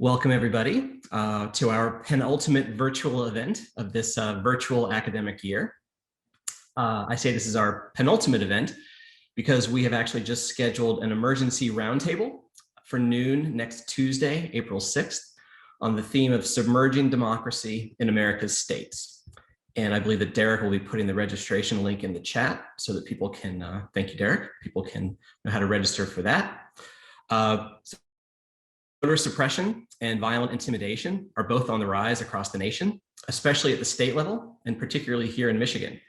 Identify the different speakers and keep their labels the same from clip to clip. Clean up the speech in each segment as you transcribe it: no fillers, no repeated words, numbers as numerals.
Speaker 1: Welcome, everybody, to our penultimate virtual event of this virtual academic year. I say this is our penultimate event because we have actually just scheduled an emergency roundtable for noon next Tuesday, April 6th, on the theme of submerging democracy in America's states. And I believe that Derek will be putting the registration link in the chat so that people can, thank you, Derek, people can know how to register for that. Voter suppression and violent intimidation are both on the rise across the nation, especially at the state level, and particularly here in Michigan.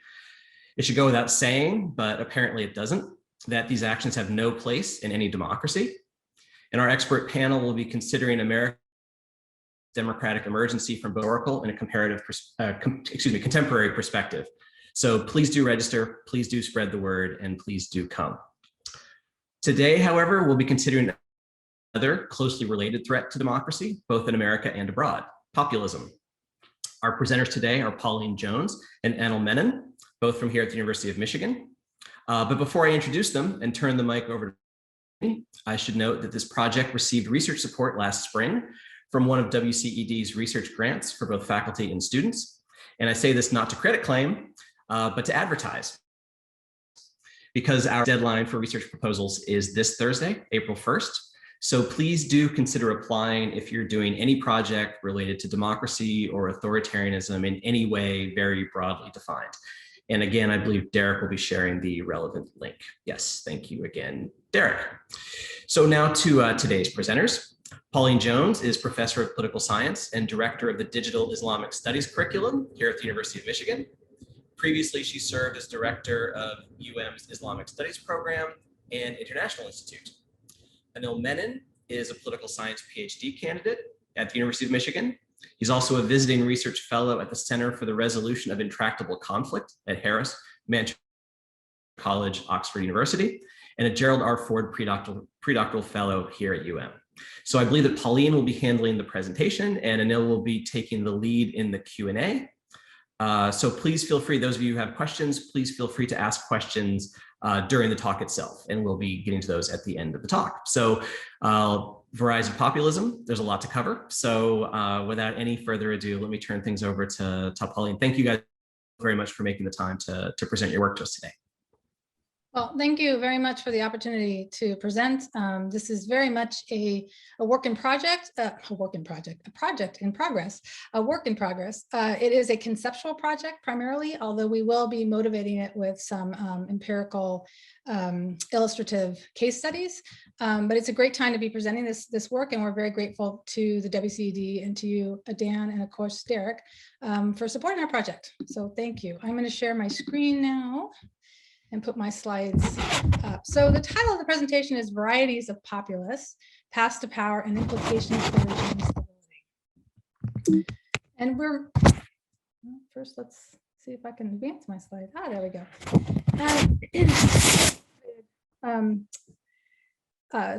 Speaker 1: It should go without saying, but apparently it doesn't, that these actions have no place in any democracy. And our expert panel will be considering America's democratic emergency from both historical and a comparative, contemporary perspective. So please do register, please do spread the word, and please do come. Today, however, we'll be considering another closely related threat to democracy, both in America and abroad: populism. Our presenters today are Pauline Jones and Anil Menon, both from here at the University of Michigan. But before I introduce them and turn the mic over to me, I should note that this project received research support last spring from one of WCED's research grants for both faculty and students. And I say this not to credit claim, but to advertise, because our deadline for research proposals is this Thursday, April 1st. So please do consider applying if you're doing any project related to democracy or authoritarianism in any way very broadly defined. And again, I believe Derek will be sharing the relevant link. Yes, thank you again, Derek. So now to today's presenters. Pauline Jones is Professor of Political Science and Director of the Digital Islamic Studies curriculum here at the University of Michigan. Previously, she served as Director of UM's Islamic Studies Program and International Institute. Anil Menon is a political science PhD candidate at the University of Michigan. He's also a visiting research fellow at the Center for the Resolution of Intractable Conflict at Harris Manchester College, Oxford University, and a Gerald R. Ford predoctoral fellow here at UM. So I believe that Pauline will be handling the presentation and Anil will be taking the lead in the Q&A. So please feel free, those of you who have questions, please feel free to ask questions during the talk itself, and we'll be getting to those at the end of the talk. So Varieties of populism, there's a lot to cover. So without any further ado, let me turn things over to Pauline. Thank you guys very much for making the time to present your work to us today.
Speaker 2: Well, thank you very much for the opportunity to present. This is very much a work in progress. It is a conceptual project primarily, although we will be motivating it with some empirical illustrative case studies. But it's a great time to be presenting this work, and we're very grateful to the WCED and to you, Dan, and of course, Derek, for supporting our project. So thank you. I'm going to share my screen now and put my slides up. So the title of the presentation is Varieties of Populists, Paths to Power and Implications for Regime Stability. And first let's see if I can advance my slide. There we go.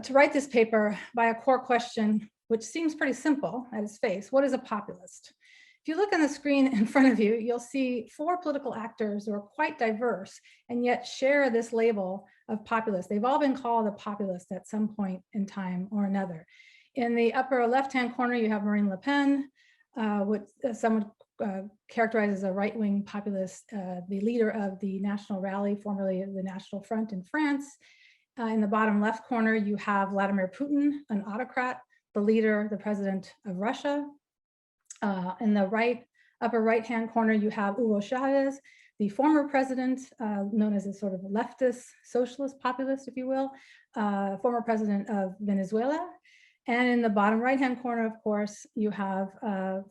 Speaker 2: To write this paper by a core question, which seems pretty simple at its face: what is a populist? If you look on the screen in front of you, you'll see 4 political actors who are quite diverse and yet share this label of populist. They've all been called a populist at some point in time or another. In the upper left-hand corner, you have Marine Le Pen, which some would characterize as a right-wing populist, the leader of the National Rally, formerly the National Front in France. In the bottom left corner, you have Vladimir Putin, an autocrat, the leader, the president of Russia. In the upper right-hand corner, you have Hugo Chavez, the former president, known as a sort of leftist, socialist populist, if you will, former president of Venezuela. And in the bottom right-hand corner, of course, you have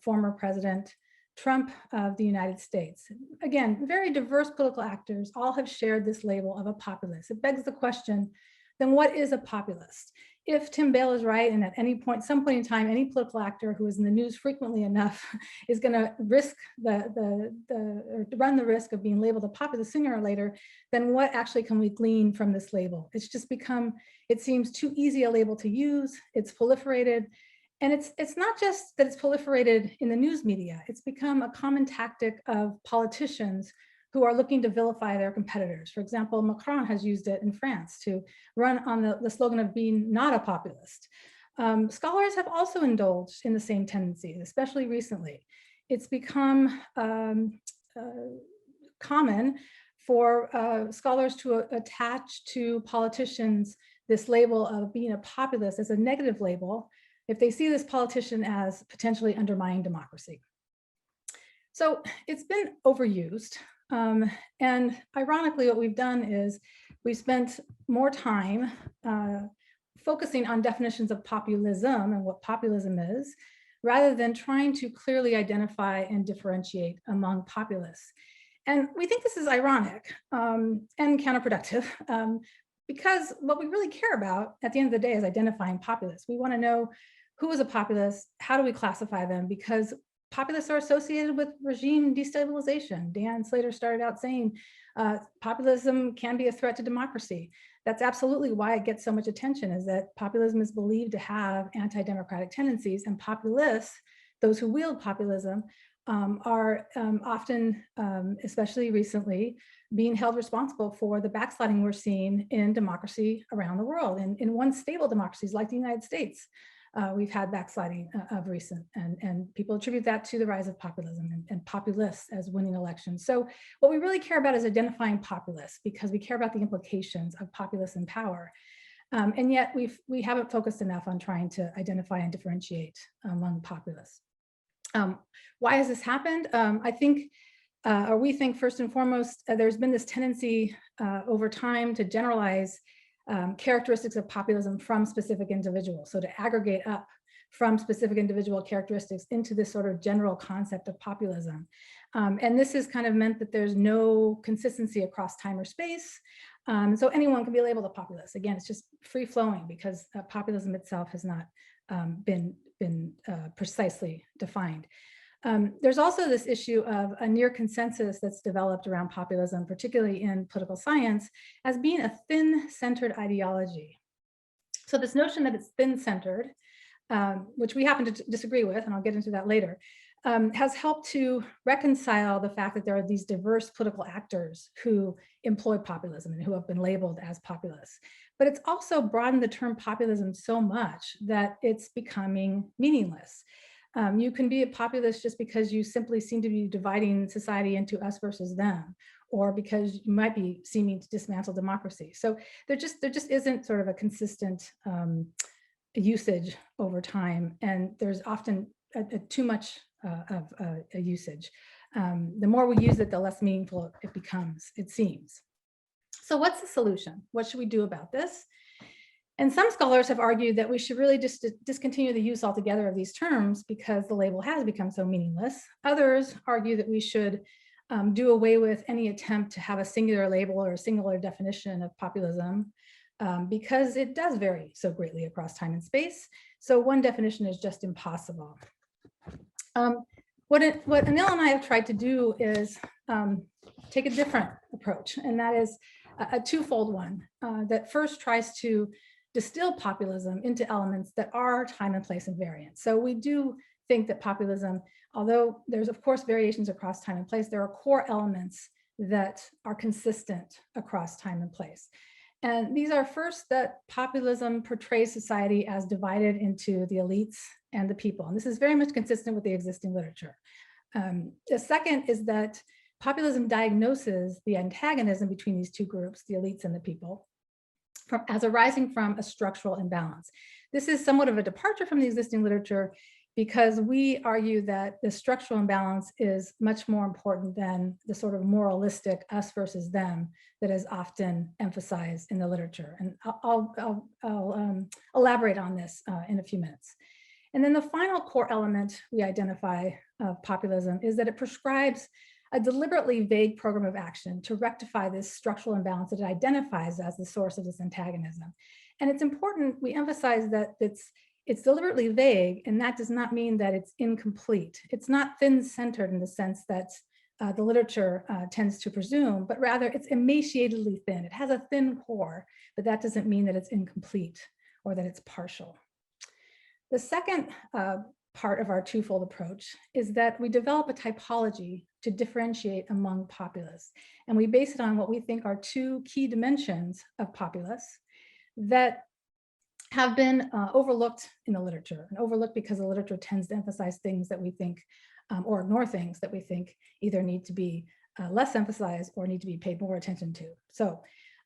Speaker 2: former President Trump of the United States. Again, very diverse political actors all have shared this label of a populist. It begs the question, then what is a populist? If Tim Bale is right, and at some point in time, any political actor who is in the news frequently enough is going to risk run the risk of being labeled a populist sooner or later, then what actually can we glean from this label? It's just become, it seems too easy a label to use. It's proliferated, and it's not just that it's proliferated in the news media. It's become a common tactic of politicians who are looking to vilify their competitors. For example, Macron has used it in France to run on the slogan of being not a populist. Scholars have also indulged in the same tendencies, especially recently. It's become common for scholars to attach to politicians this label of being a populist as a negative label if they see this politician as potentially undermining democracy. So it's been overused. And ironically, what we've done is we've spent more time focusing on definitions of populism and what populism is, rather than trying to clearly identify and differentiate among populists. And we think this is ironic and counterproductive because what we really care about at the end of the day is identifying populists. We want to know who is a populist, how do we classify them, because populists are associated with regime destabilization. Dan Slater started out saying populism can be a threat to democracy. That's absolutely why it gets so much attention, is that populism is believed to have anti-democratic tendencies, and populists, those who wield populism, are often, especially recently, being held responsible for the backsliding we're seeing in democracy around the world. And in once stable democracies like the United States, we've had backsliding of recent, and people attribute that to the rise of populism and populists as winning elections. So what we really care about is identifying populists, because we care about the implications of populists in power. And yet we haven't focused enough on trying to identify and differentiate among populists. Why has this happened? I think, or we think first and foremost, there's been this tendency over time to generalize characteristics of populism from specific individuals. So to aggregate up from specific individual characteristics into this sort of general concept of populism. And this has kind of meant that there's no consistency across time or space. So anyone can be labeled a populist. Again, it's just free flowing because populism itself has not been precisely defined. There's also this issue of a near consensus that's developed around populism, particularly in political science, as being a thin-centered ideology. So this notion that it's thin-centered, which we happen to disagree with, and I'll get into that later, has helped to reconcile the fact that there are these diverse political actors who employ populism and who have been labeled as populists. But it's also broadened the term populism so much that it's becoming meaningless. You can be a populist just because you simply seem to be dividing society into us versus them, or because you might be seeming to dismantle democracy. So there just isn't sort of a consistent usage over time, and there's often too much of a usage. The more we use it, the less meaningful it becomes, it seems. So what's the solution? What should we do about this? And some scholars have argued that we should really just discontinue the use altogether of these terms because the label has become so meaningless. Others argue that we should do away with any attempt to have a singular label or a singular definition of populism because it does vary so greatly across time and space. So one definition is just impossible. What Anil and I have tried to do is take a different approach, and that is a twofold one that first tries to distill populism into elements that are time and place invariant. So we do think that populism, although there's of course variations across time and place, there are core elements that are consistent across time and place. And these are first that populism portrays society as divided into the elites and the people. And this is very much consistent with the existing literature. The second is that populism diagnoses the antagonism between these two groups, the elites and the people, as arising from a structural imbalance. This is somewhat of a departure from the existing literature because we argue that the structural imbalance is much more important than the sort of moralistic us versus them that is often emphasized in the literature. And I'll elaborate on this in a few minutes. And then the final core element we identify of populism is that it prescribes a deliberately vague program of action to rectify this structural imbalance that it identifies as the source of this antagonism. And it's important we emphasize that it's deliberately vague, and that does not mean that it's incomplete. It's not thin-centered in the sense that the literature tends to presume, but rather it's emaciatedly thin. It has a thin core, but that doesn't mean that it's incomplete or that it's partial. The second part of our twofold approach is that we develop a typology to differentiate among populists. And we base it on what we think are two key dimensions of populists that have been overlooked in the literature, and overlooked because the literature tends to emphasize things that we think, or ignore things that we think either need to be less emphasized or need to be paid more attention to. So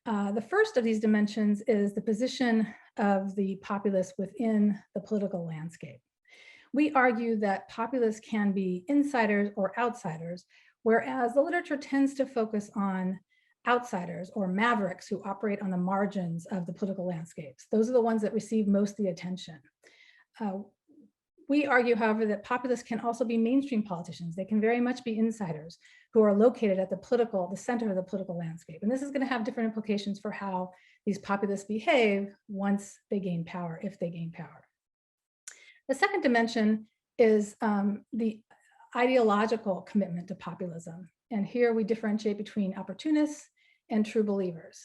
Speaker 2: the first of these dimensions is the position of the populists within the political landscape. We argue that populists can be insiders or outsiders, whereas the literature tends to focus on outsiders or mavericks who operate on the margins of the political landscapes. Those are the ones that receive most of the attention. We argue, however, that populists can also be mainstream politicians. They can very much be insiders who are located at the center of the political landscape. And this is going to have different implications for how these populists behave once they gain power, if they gain power. The second dimension is the ideological commitment to populism. And here we differentiate between opportunists and true believers.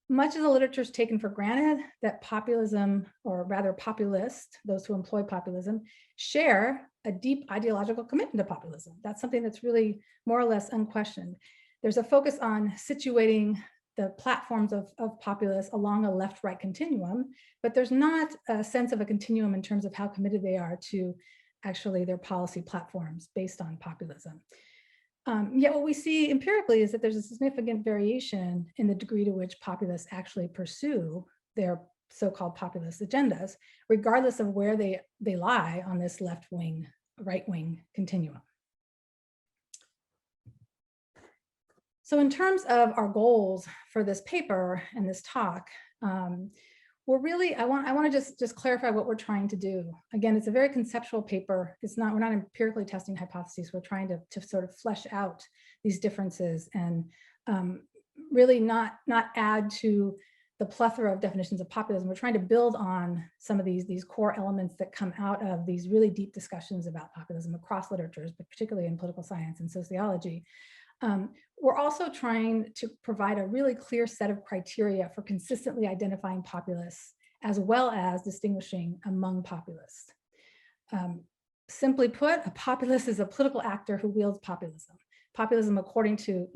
Speaker 2: Much of the literature is taken for granted that populism, or rather populists, those who employ populism, share a deep ideological commitment to populism. That's something that's really more or less unquestioned. There's a focus on situating the platforms of populists along a left-right continuum, but there's not a sense of a continuum in terms of how committed they are to actually their policy platforms based on populism. Yet what we see empirically is that there's a significant variation in the degree to which populists actually pursue their so-called populist agendas, regardless of where they lie on this left-wing, right-wing continuum. So in terms of our goals for this paper and this talk, I want to just clarify what we're trying to do. Again, it's a very conceptual paper. We're not empirically testing hypotheses. We're trying to sort of flesh out these differences and really not add to the plethora of definitions of populism. We're trying to build on some of these core elements that come out of these really deep discussions about populism across literatures, but particularly in political science and sociology. We're also trying to provide a really clear set of criteria for consistently identifying populists, as well as distinguishing among populists. Simply put, a populist is a political actor who wields populism. Populism, according to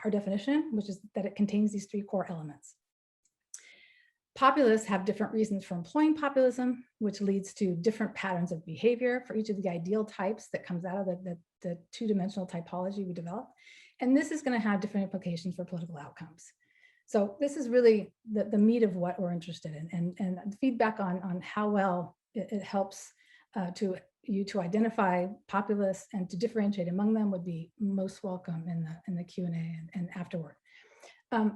Speaker 2: our definition, which is that it contains these three core elements. Populists have different reasons for employing populism, which leads to different patterns of behavior for each of the ideal types that comes out of the two-dimensional typology we developed. And this is going to have different implications for political outcomes. So this is really the meat of what we're interested in, and feedback on how well it helps you to identify populists and to differentiate among them would be most welcome in the Q&A and afterward.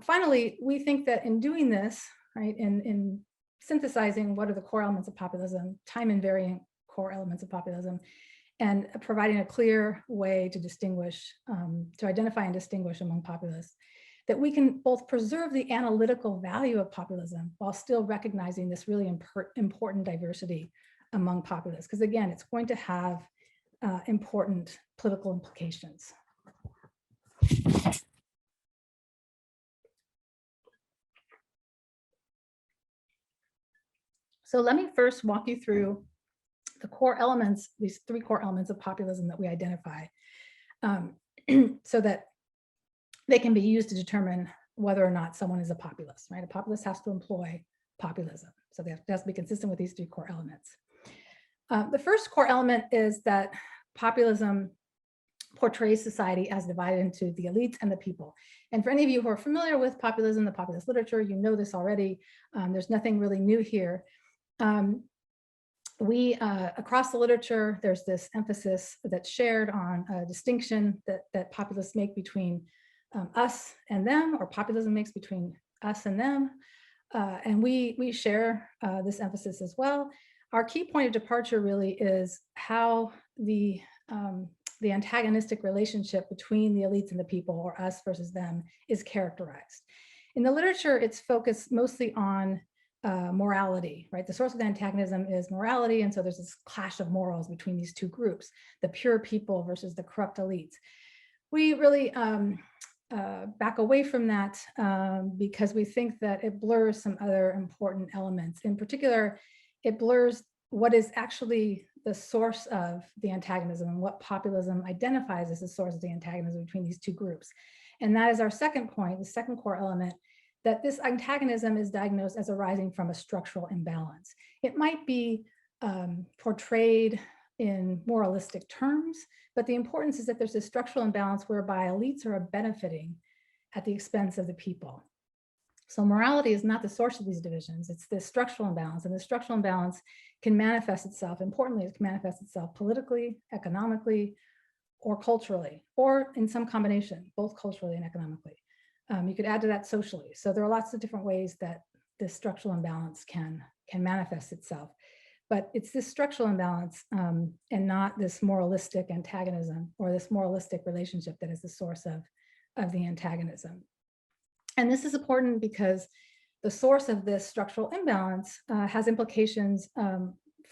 Speaker 2: Finally, we think that in doing this, right, in synthesizing what are the core elements of populism, time invariant core elements of populism, and providing a clear way to distinguish, to identify and distinguish among populists, that we can both preserve the analytical value of populism while still recognizing this really important diversity among populists. Because again, it's going to have important political implications. So let me first walk you through the core elements, these three core elements of populism that we identify, so that they can be used to determine whether or not someone is a populist, right? A populist has to employ populism. So they have to be consistent with these three core elements. The first core element is that populism portrays society as divided into the elites and the people. And for any of you who are familiar with populism, the populist literature, you know this already. There's nothing really new here. Across the literature, there's this emphasis that's shared on a distinction that populists make between us and them, or populism makes between us and them. And we share this emphasis as well. Our key point of departure really is how the antagonistic relationship between the elites and the people, or us versus them, is characterized. In the literature, it's focused mostly on morality, right? The source of the antagonism is morality, and so there's this clash of morals between these two groups, the pure people versus the corrupt elites. We really back away from that because we think that it blurs some other important elements. In particular, it blurs what is actually the source of the antagonism and what populism identifies as the source of the antagonism between these two groups. And that is our second point, the second core element, that this antagonism is diagnosed as arising from a structural imbalance. It might be portrayed in moralistic terms, but the importance is that there's a structural imbalance whereby elites are benefiting at the expense of the people. So morality is not the source of these divisions, it's this structural imbalance, and the structural imbalance can manifest itself, importantly, it can manifest itself politically, economically, or culturally, or in some combination, both culturally and economically. You could add to that socially. So there are lots of different ways that this structural imbalance can manifest itself. But it's this structural imbalance and not this moralistic antagonism or this moralistic relationship that is the source of the antagonism. And this is important because the source of this structural imbalance has implications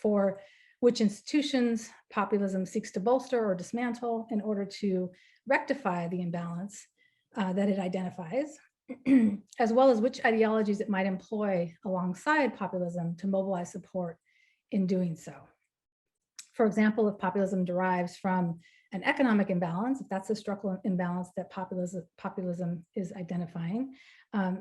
Speaker 2: for which institutions populism seeks to bolster or dismantle in order to rectify the imbalance that it identifies, as well as which ideologies it might employ alongside populism to mobilize support in doing so. For example, if populism derives from an economic imbalance, if that's a structural imbalance that populism is identifying,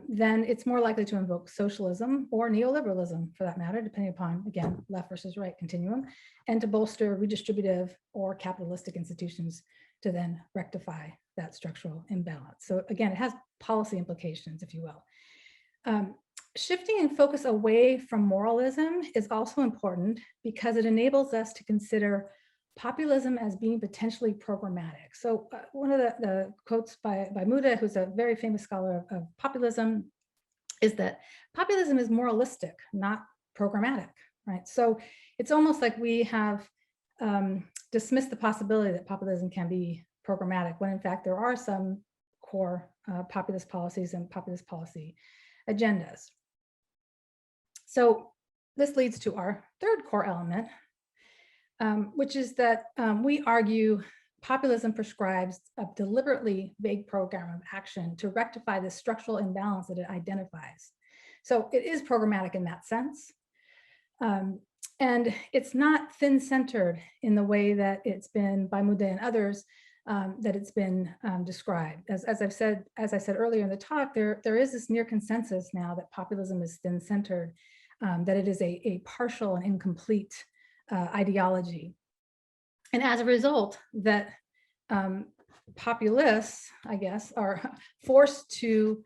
Speaker 2: then it's more likely to invoke socialism or neoliberalism, for that matter, depending upon, again, left versus right continuum, and to bolster redistributive or capitalistic institutions to then rectify that structural imbalance. So again, it has policy implications, if you will. Shifting in focus away from moralism is also important because it enables us to consider populism as being potentially programmatic. So one of the quotes by Muda, who's a very famous scholar of populism, is that populism is moralistic, not programmatic, right? So it's almost like we have dismissed the possibility that populism can be programmatic, when in fact there are some core populist policies and populist policy agendas. So this leads to our third core element, which is that we argue populism prescribes a deliberately vague program of action to rectify the structural imbalance that it identifies. So it is programmatic in that sense. And it's not thin-centered in the way that it's been by Muda and others that it's been described. As I said earlier in the talk, there is this near consensus now that populism is thin-centered, that it is a partial and incomplete ideology. And as a result, that populists, I guess, are forced to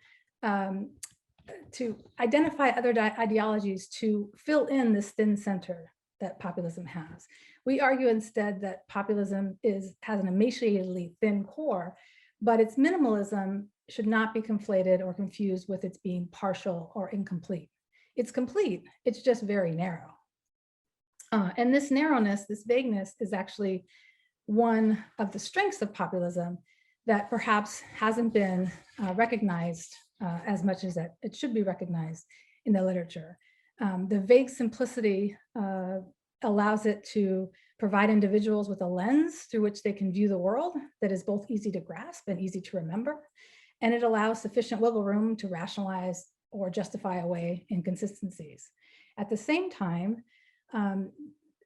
Speaker 2: identify other ideologies to fill in this thin center that populism has. We argue instead that populism has an emaciatedly thin core, but its minimalism should not be conflated or confused with its being partial or incomplete. It's complete, it's just very narrow. And this narrowness, this vagueness, is actually one of the strengths of populism that perhaps hasn't been recognized as much as that it should be recognized in the literature. The vague simplicity allows it to provide individuals with a lens through which they can view the world that is both easy to grasp and easy to remember. And it allows sufficient wiggle room to rationalize or justify away inconsistencies. At the same time,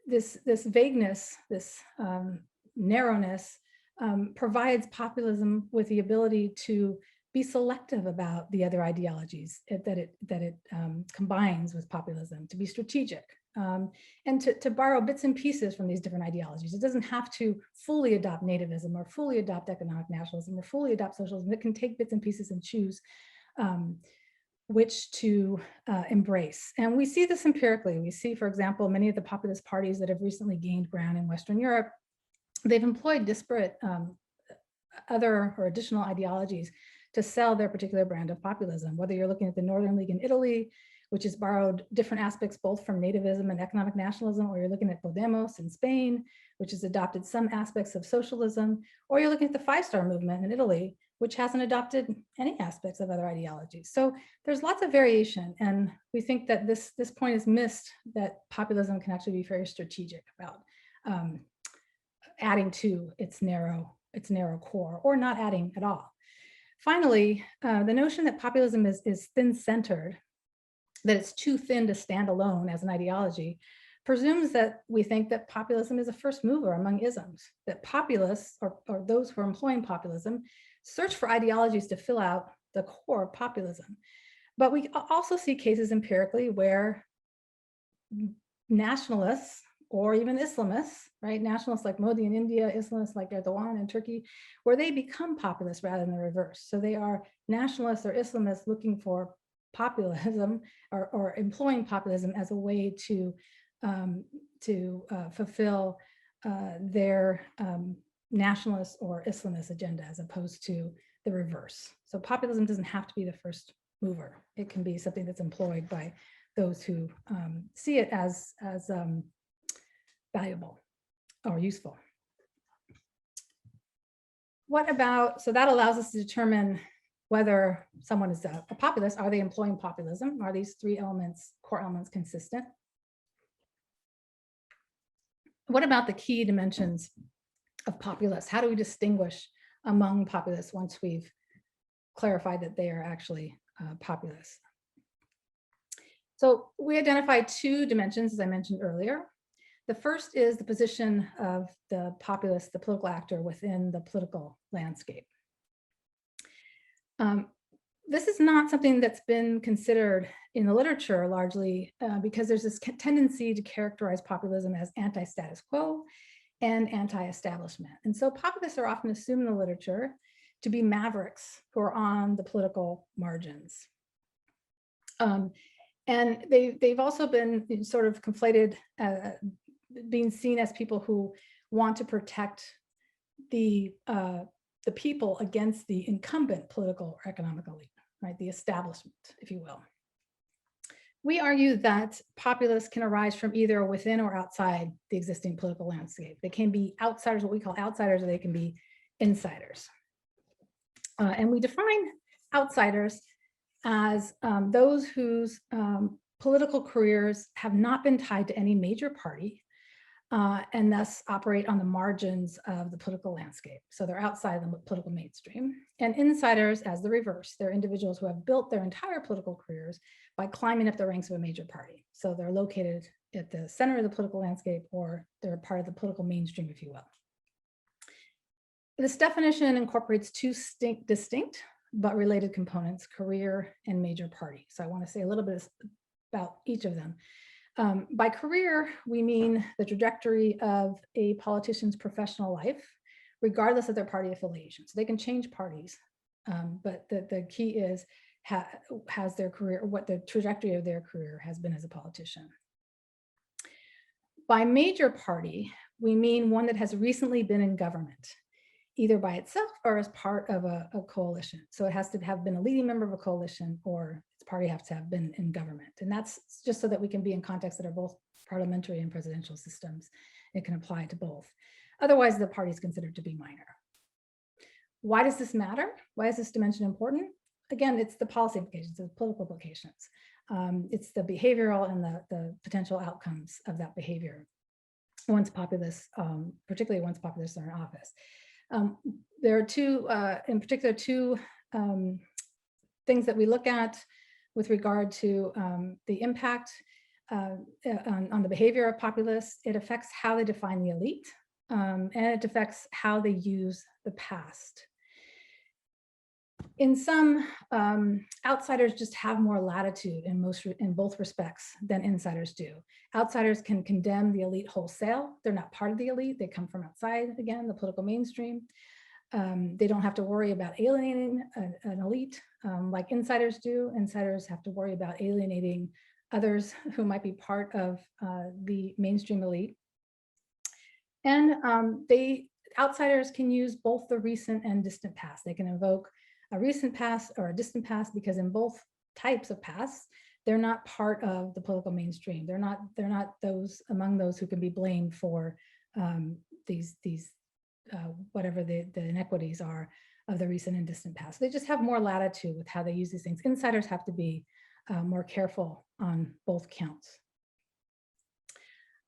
Speaker 2: this vagueness, this narrowness provides populism with the ability to be selective about the other ideologies that it combines with populism, to be strategic, and to borrow bits and pieces from these different ideologies. It doesn't have to fully adopt nativism or fully adopt economic nationalism or fully adopt socialism. It can take bits and pieces and choose which to embrace. And we see this empirically. We see, for example, many of the populist parties that have recently gained ground in Western Europe, they've employed disparate other or additional ideologies to sell their particular brand of populism. Whether you're looking at the Northern League in Italy, which has borrowed different aspects both from nativism and economic nationalism, or you're looking at Podemos in Spain, which has adopted some aspects of socialism, or you're looking at the Five Star Movement in Italy, which hasn't adopted any aspects of other ideologies. So there's lots of variation, and we think that this point is missed, that populism can actually be very strategic about adding to its narrow core, or not adding at all. Finally, the notion that populism is thin-centered, that it's too thin to stand alone as an ideology, presumes that we think that populism is a first mover among isms, that populists, or those who are employing populism, search for ideologies to fill out the core of populism. But we also see cases empirically where nationalists or even Islamists, right? Nationalists like Modi in India, Islamists like Erdogan in Turkey, where they become populists rather than the reverse. So they are nationalists or Islamists looking for populism or employing populism as a way to fulfill their nationalist or Islamist agenda, as opposed to the reverse. So populism doesn't have to be the first mover. It can be something that's employed by those who see it as valuable or useful. What about, so that allows us to determine whether someone is a populist. Are they employing populism? Are these three elements, core elements, consistent? What about the key dimensions of populists? How do we distinguish among populists once we've clarified that they are actually populists? So we identified two dimensions, as I mentioned earlier. The first is the position of the populist, the political actor within the political landscape. This is not something that's been considered in the literature largely because there's this tendency to characterize populism as anti-status quo and anti-establishment. And so populists are often assumed in the literature to be mavericks who are on the political margins. And they've also been sort of conflated, being seen as people who want to protect the people against the incumbent political or economic elite, right? The establishment, if you will. We argue that populists can arise from either within or outside the existing political landscape. They can be outsiders, what we call outsiders, or they can be insiders. And we define outsiders as those whose political careers have not been tied to any major party and thus operate on the margins of the political landscape. So they're outside the political mainstream. And insiders as the reverse. They're individuals who have built their entire political careers by climbing up the ranks of a major party. So they're located at the center of the political landscape, or they're part of the political mainstream, if you will. This definition incorporates two distinct but related components, career and major party. So I want to say a little bit about each of them. By career, we mean the trajectory of a politician's professional life, regardless of their party affiliation. So they can change parties, but the key is has their career, what the trajectory of their career has been as a politician. By major party, we mean one that has recently been in government, either by itself or as part of a coalition. So it has to have been a leading member of a coalition, or its party has to have been in government. And that's just so that we can be in contexts that are both parliamentary and presidential systems. It can apply to both. Otherwise, the party is considered to be minor. Why does this matter? Why is this dimension important? Again, it's the policy implications, the political implications. It's the behavioral and the potential outcomes of that behavior once populists, particularly once populists are in office. There are two, in particular, two things that we look at with regard to the impact on the behavior of populists. It affects how they define the elite, and it affects how they use the past. In some, outsiders just have more latitude in both respects than insiders do. Outsiders can condemn the elite wholesale. They're not part of the elite. They come from outside, again, the political mainstream. They don't have to worry about alienating an elite like insiders do. Insiders have to worry about alienating others who might be part of the mainstream elite. And outsiders can use both the recent and distant past. They can invoke a recent past or a distant past, because in both types of past, they're not part of the political mainstream. They're not those among those who can be blamed for these whatever the inequities are of the recent and distant past. They just have more latitude with how they use these things. Insiders have to be more careful on both counts.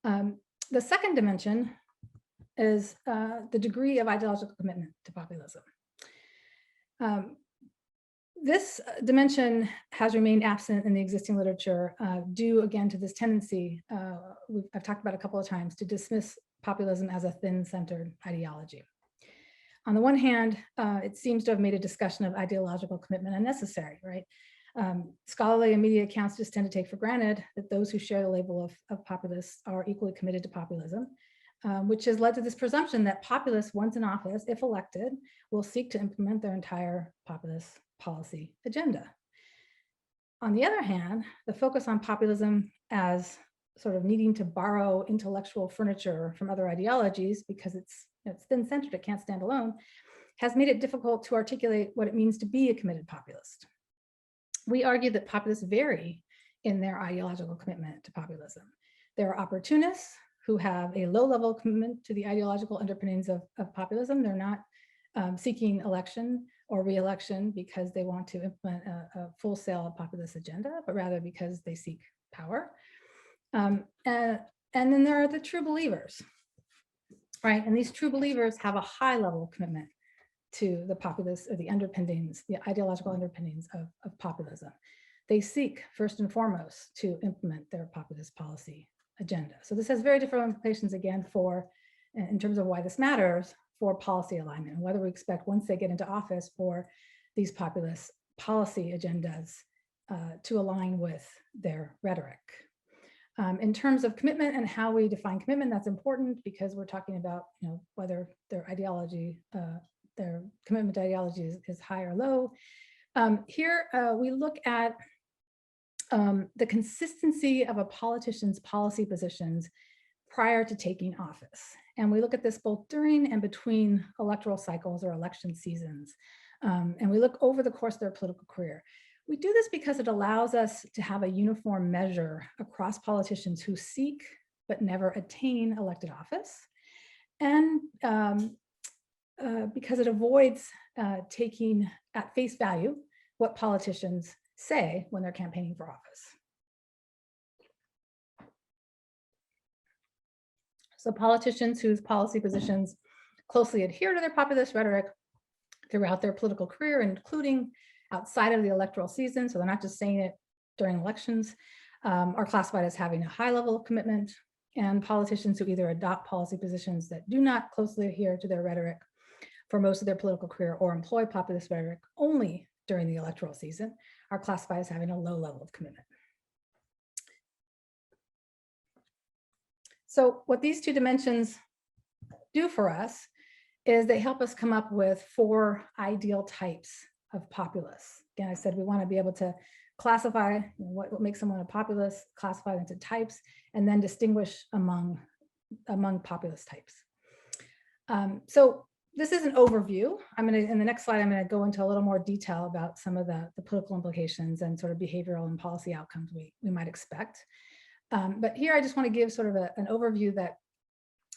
Speaker 2: The second dimension is the degree of ideological commitment to populism. This dimension has remained absent in the existing literature due again to this tendency, I've talked about a couple of times, to dismiss populism as a thin-centered ideology. On the one hand, it seems to have made a discussion of ideological commitment unnecessary, right? Scholarly and media accounts just tend to take for granted that those who share the label of populists are equally committed to populism, which has led to this presumption that populists, once in office, if elected, will seek to implement their entire populist policy agenda. On the other hand, the focus on populism as sort of needing to borrow intellectual furniture from other ideologies because it's thin-centered, it can't stand alone, has made it difficult to articulate what it means to be a committed populist. We argue that populists vary in their ideological commitment to populism. There are opportunists who have a low-level commitment to the ideological underpinnings of populism. They're not seeking election or re-election because they want to implement a full-scale populist agenda, but rather because they seek power. And then there are the true believers, right? And these true believers have a high-level commitment to the populist, or the underpinnings, the ideological underpinnings of populism. They seek, first and foremost, to implement their populist policy agenda. So this has very different implications, again, in terms of why this matters, for policy alignment, and whether we expect, once they get into office, for these populist policy agendas to align with their rhetoric. In terms of commitment and how we define commitment, that's important because we're talking about, whether their ideology, their commitment to ideology is high or low. Here we look at the consistency of a politician's policy positions prior to taking office. And we look at this both during and between electoral cycles or election seasons. And we look over the course of their political career. We do this because it allows us to have a uniform measure across politicians who seek but never attain elected office. And because it avoids taking at face value what politicians say when they're campaigning for office. So politicians whose policy positions closely adhere to their populist rhetoric throughout their political career, including outside of the electoral season, so they're not just saying it during elections, are classified as having a high level of commitment. And politicians who either adopt policy positions that do not closely adhere to their rhetoric for most of their political career, or employ populist rhetoric only during the electoral season, are classified as having a low level of commitment. So what these two dimensions do for us is they help us come up with 4 ideal types of populists. Again, I said we want to be able to classify what makes someone a populist, classify into types, and then distinguish among populist types. So this is an overview. In the next slide, I'm going to go into a little more detail about some of the political implications and sort of behavioral and policy outcomes we might expect. But here I just want to give sort of an overview that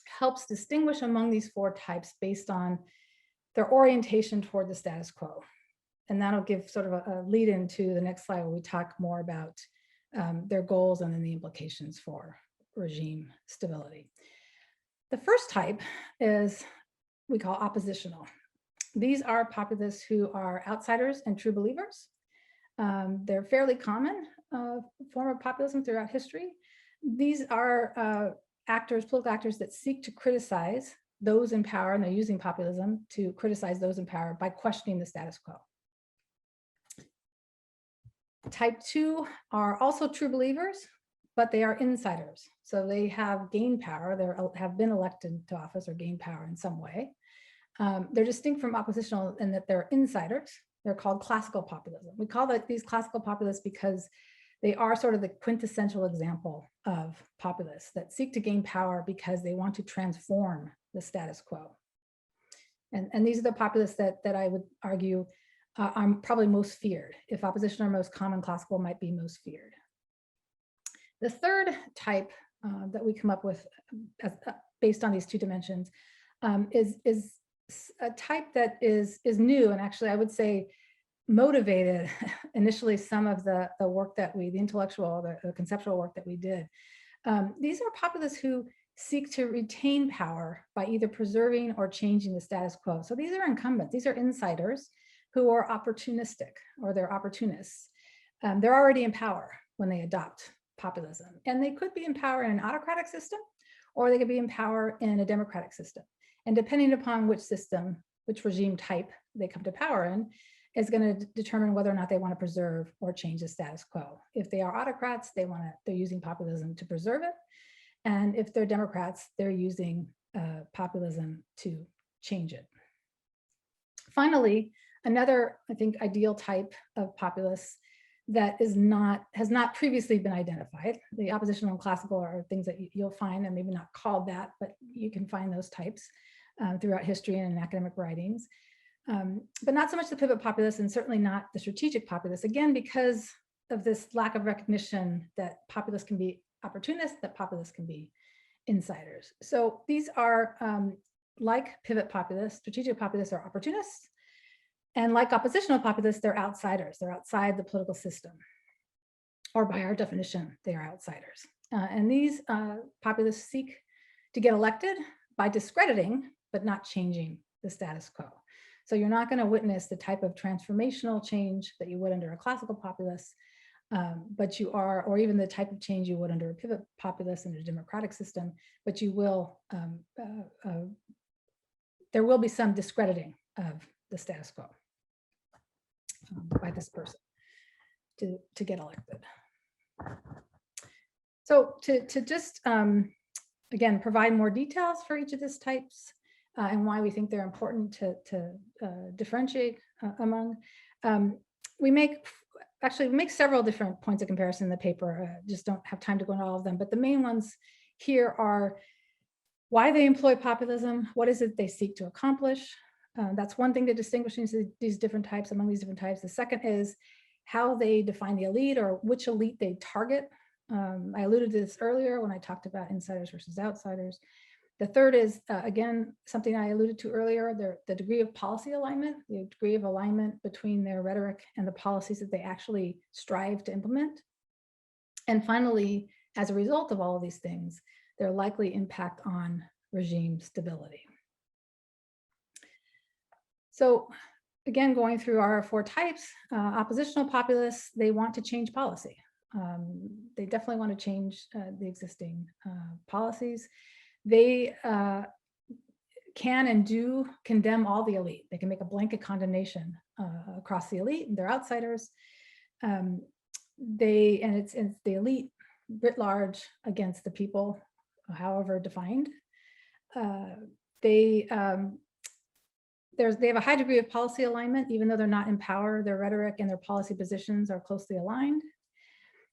Speaker 2: helps distinguish among these 4 types based on their orientation toward the status quo. And that'll give sort of a lead into the next slide where we talk more about their goals and then the implications for regime stability. The first type is we call oppositional. These are populists who are outsiders and true believers. They're fairly common form of populism throughout history. These are political actors that seek to criticize those in power, and they're using populism to criticize those in power by questioning the status quo. Type 2 are also true believers, but they are insiders. So they have gained power, they have been elected to office or gained power in some way. They're distinct from oppositional in that they're insiders. They're called classical populism. We call these classical populists because they are sort of the quintessential example of populists that seek to gain power because they want to transform the status quo. And these are the populists that I would argue are probably most feared. If opposition are most common, classical might be most feared. The third type that we come up with based on these 2 dimensions is a type that is new, and actually I would say motivated initially some of the work that the intellectual, the conceptual work that we did. These are populists who seek to retain power by either preserving or changing the status quo. So these are incumbents, these are insiders who are opportunistic, or they're opportunists. They're already in power when they adopt populism, and they could be in power in an autocratic system, or they could be in power in a democratic system. And depending upon which system, which regime type they come to power in is going to determine whether or not they want to preserve or change the status quo. If they are autocrats, they're using populism to preserve it. And if they're Democrats, they're using populism to change it. Finally, another, I think, ideal type of populists that has not previously been identified. The oppositional and classical are things that you'll find, and maybe not called that, but you can find those types throughout history and in academic writings. But not so much the pivot populists, and certainly not the strategic populists, again, because of this lack of recognition that populists can be opportunists, that populists can be insiders. So these are like pivot populists, strategic populists are opportunists. And like oppositional populists, they're outsiders. They're outside the political system. Or by our definition, they are outsiders. And these populists seek to get elected by discrediting, but not changing the status quo. So you're not going to witness the type of transformational change that you would under a classical populist, but you are, or even the type of change you would under a pivot populist in a democratic system, but you will, there will be some discrediting of the status quo by this person to get elected. So to just, again, provide more details for each of these types and why we think they're important to differentiate among, we make several different points of comparison in the paper. Just don't have time to go into all of them, but the main ones here are why they employ populism, what is it they seek to accomplish. That's one thing that distinguishes these different types among these different types. The second is how they define the elite, or which elite they target. I alluded to this earlier when I talked about insiders versus outsiders. The third is, again, something I alluded to earlier, the degree of policy alignment, the degree of alignment between their rhetoric and the policies that they actually strive to implement. And finally, as a result of all of these things, their likely impact on regime stability. So again, going through our four types, oppositional populists, they want to change policy. They definitely want to change the existing policies. They can and do condemn all the elite. They can make a blanket condemnation across the elite, and they're outsiders. It's the elite writ large against the people, however defined. They have a high degree of policy alignment, even though they're not in power. Their rhetoric and their policy positions are closely aligned.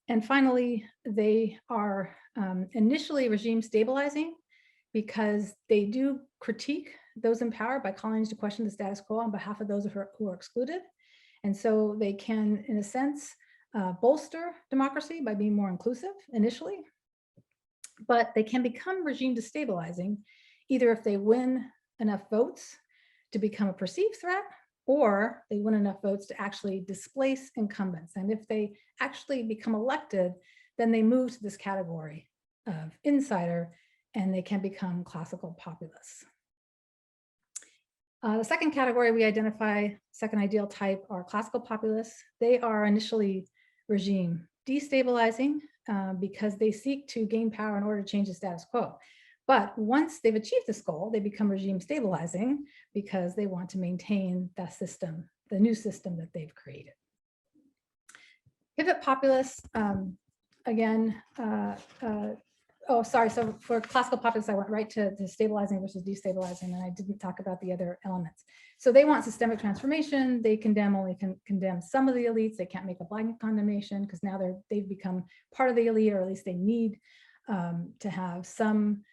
Speaker 2: And finally, they are initially regime stabilizing, because they do critique those in power by calling into question the status quo on behalf of those who are excluded. And so they can, in a sense, bolster democracy by being more inclusive initially, but they can become regime destabilizing, either if they win enough votes to become a perceived threat, or they win enough votes to actually displace incumbents. And if they actually become elected, then they move to this category of insider, and they can become classical populists. The second category we identify, second ideal type, are classical populists. They are initially regime destabilizing because they seek to gain power in order to change the status quo. But once they've achieved this goal, they become regime stabilizing because they want to maintain the system, the new system that they've created. Pivot populists, again, so for classical populists, I went right to stabilizing versus destabilizing, and I didn't talk about the other elements. So they want systemic transformation. They only condemn some of the elites. They can't make a blanket condemnation because now they've become part of the elite, or at least they need to have some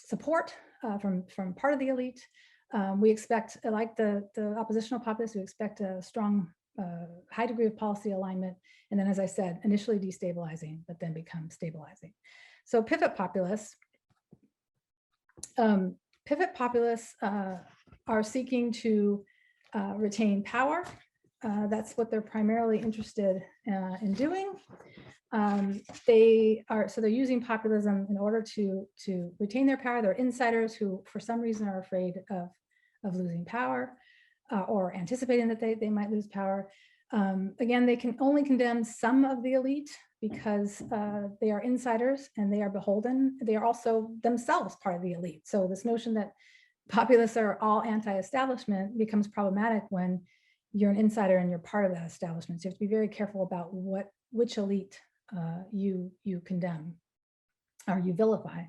Speaker 2: support from part of the elite. We expect, like the oppositional populists, we expect a strong, high degree of policy alignment. And then, as I said, initially destabilizing, but then become stabilizing. So pivot populists are seeking to retain power. That's what they're primarily interested in doing. They're using populism in order to retain their power. They're insiders who, for some reason, are afraid of losing power or anticipating that they might lose power. Again, they can only condemn some of the elite because they are insiders and they are beholden. They are also themselves part of the elite. So this notion that populists are all anti-establishment becomes problematic when you're an insider and you're part of that establishment. So you have to be very careful about which elite you condemn or you vilify.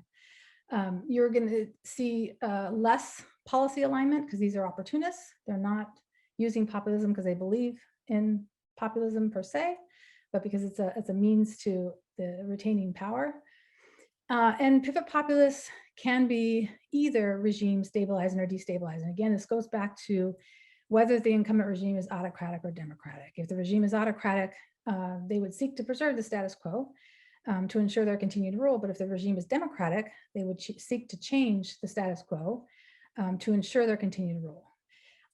Speaker 2: You're going to see less policy alignment because these are opportunists. They're not using populism because they believe in populism per se, but because it's a means to the retaining power. And pivot populists can be either regime stabilizing or destabilizing. Again, this goes back to whether the incumbent regime is autocratic or democratic. If the regime is autocratic, they would seek to preserve the status quo to ensure their continued rule. But if the regime is democratic, they would seek to change the status quo to ensure their continued rule,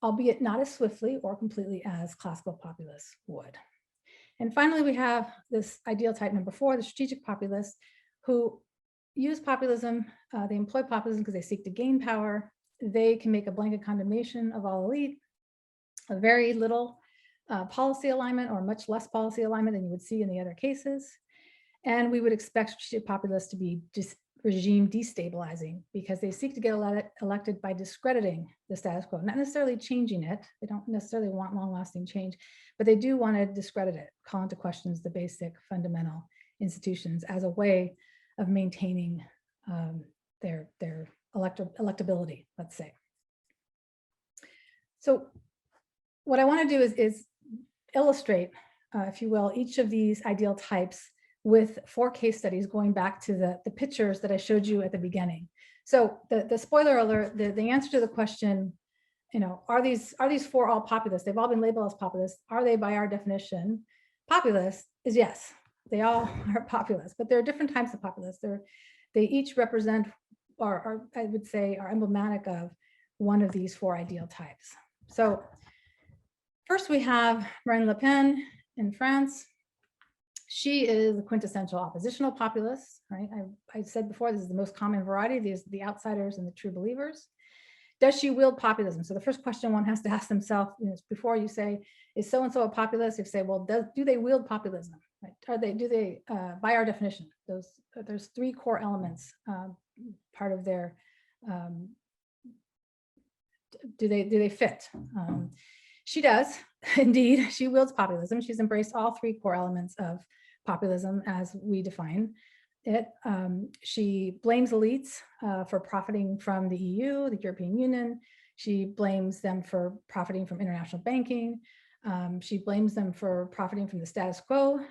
Speaker 2: albeit not as swiftly or completely as classical populists would. And finally, we have this ideal type number 4, the strategic populists, who use populism. They employ populism because they seek to gain power. They can make a blanket condemnation of all elite, a very little policy alignment or much less policy alignment than you would see in the other cases. And we would expect strategic populists to be regime destabilizing because they seek to get elected by discrediting the status quo, not necessarily changing it. They don't necessarily want long-lasting change, but they do want to discredit it, call into questions the basic fundamental institutions as a way of maintaining their electability, let's say. So what I want to do is illustrate, if you will, each of these ideal types with 4 case studies going back to the pictures that I showed you at the beginning. So the spoiler alert, the answer to the question, are these 4 all populists? They've all been labeled as populists. Are they, by our definition, populists? Is yes, they all are populists, but there are different types of populists. They each represent, or I would say, are emblematic of one of these 4 ideal types. So first we have Marine Le Pen in France. She is the quintessential oppositional populist, right? I said before, this is the most common variety. These are the outsiders and the true believers. Does she wield populism? So the first question one has to ask themselves, before you say, is so-and-so a populist? You say, well, do they wield populism? Right? Do they, by our definition, there's 3 core elements, part of their, do they fit? She does, indeed, she wields populism. She's embraced all 3 core elements of populism as we define it. She blames elites for profiting from the EU, the European Union. She blames them for profiting from international banking. She blames them for profiting from the status quo.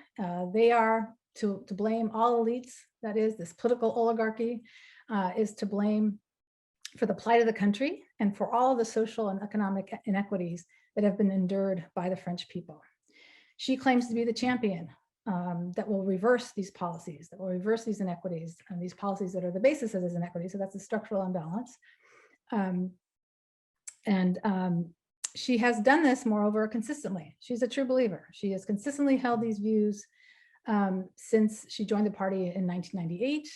Speaker 2: They are to blame all elites, that is, this political oligarchy is to blame for the plight of the country and for all the social and economic inequities that have been endured by the French people. She claims to be the champion that will reverse these policies, that will reverse these inequities and these policies that are the basis of this inequity. So that's a structural imbalance. She has done this, moreover, consistently. She's a true believer. She has consistently held these views since she joined the party in 1998.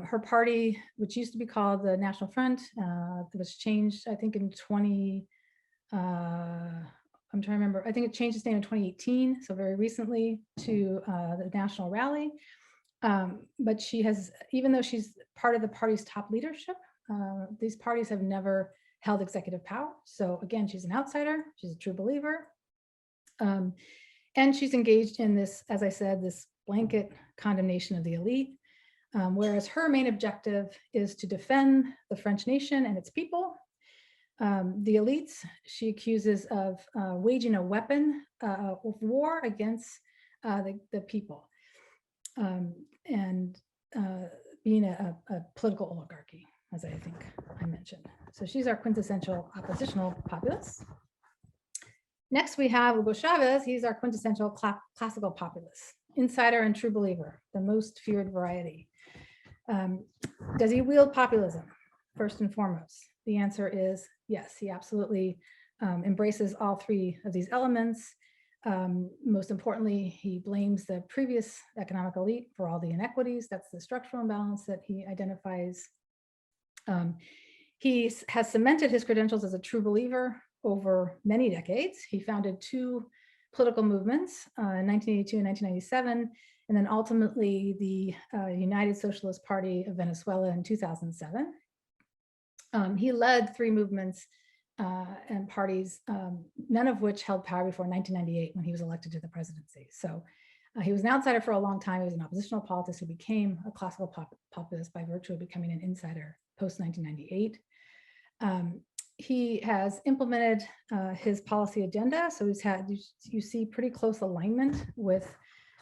Speaker 2: Her party, which used to be called the National Front, was changed, I think, in I'm trying to remember, I think it changed its name in 2018, so very recently, to the National Rally. But she has, even though she's part of the party's top leadership, these parties have never held executive power. So again, she's an outsider, she's a true believer. And she's engaged in this, as I said, this blanket condemnation of the elite, whereas her main objective is to defend the French nation and its people. The elites, she accuses of waging a weapon of war against the people and being a political oligarchy, as I think I mentioned. So she's our quintessential oppositional populist. Next, we have Hugo Chavez. He's our quintessential classical populist, insider and true believer, the most feared variety. Does he wield populism? First and foremost, the answer is yes. He absolutely embraces all 3 of these elements. Most importantly, he blames the previous economic elite for all the inequities. That's the structural imbalance that he identifies. He has cemented his credentials as a true believer over many decades. He founded 2 political movements in 1982 and 1997, and then ultimately the United Socialist Party of Venezuela in 2007. He led 3 movements and parties, none of which held power before 1998 when he was elected to the presidency. So he was an outsider for a long time. He was an oppositional politician who became a classical populist by virtue of becoming an insider post-1998. He has implemented his policy agenda. So he's had, you see pretty close alignment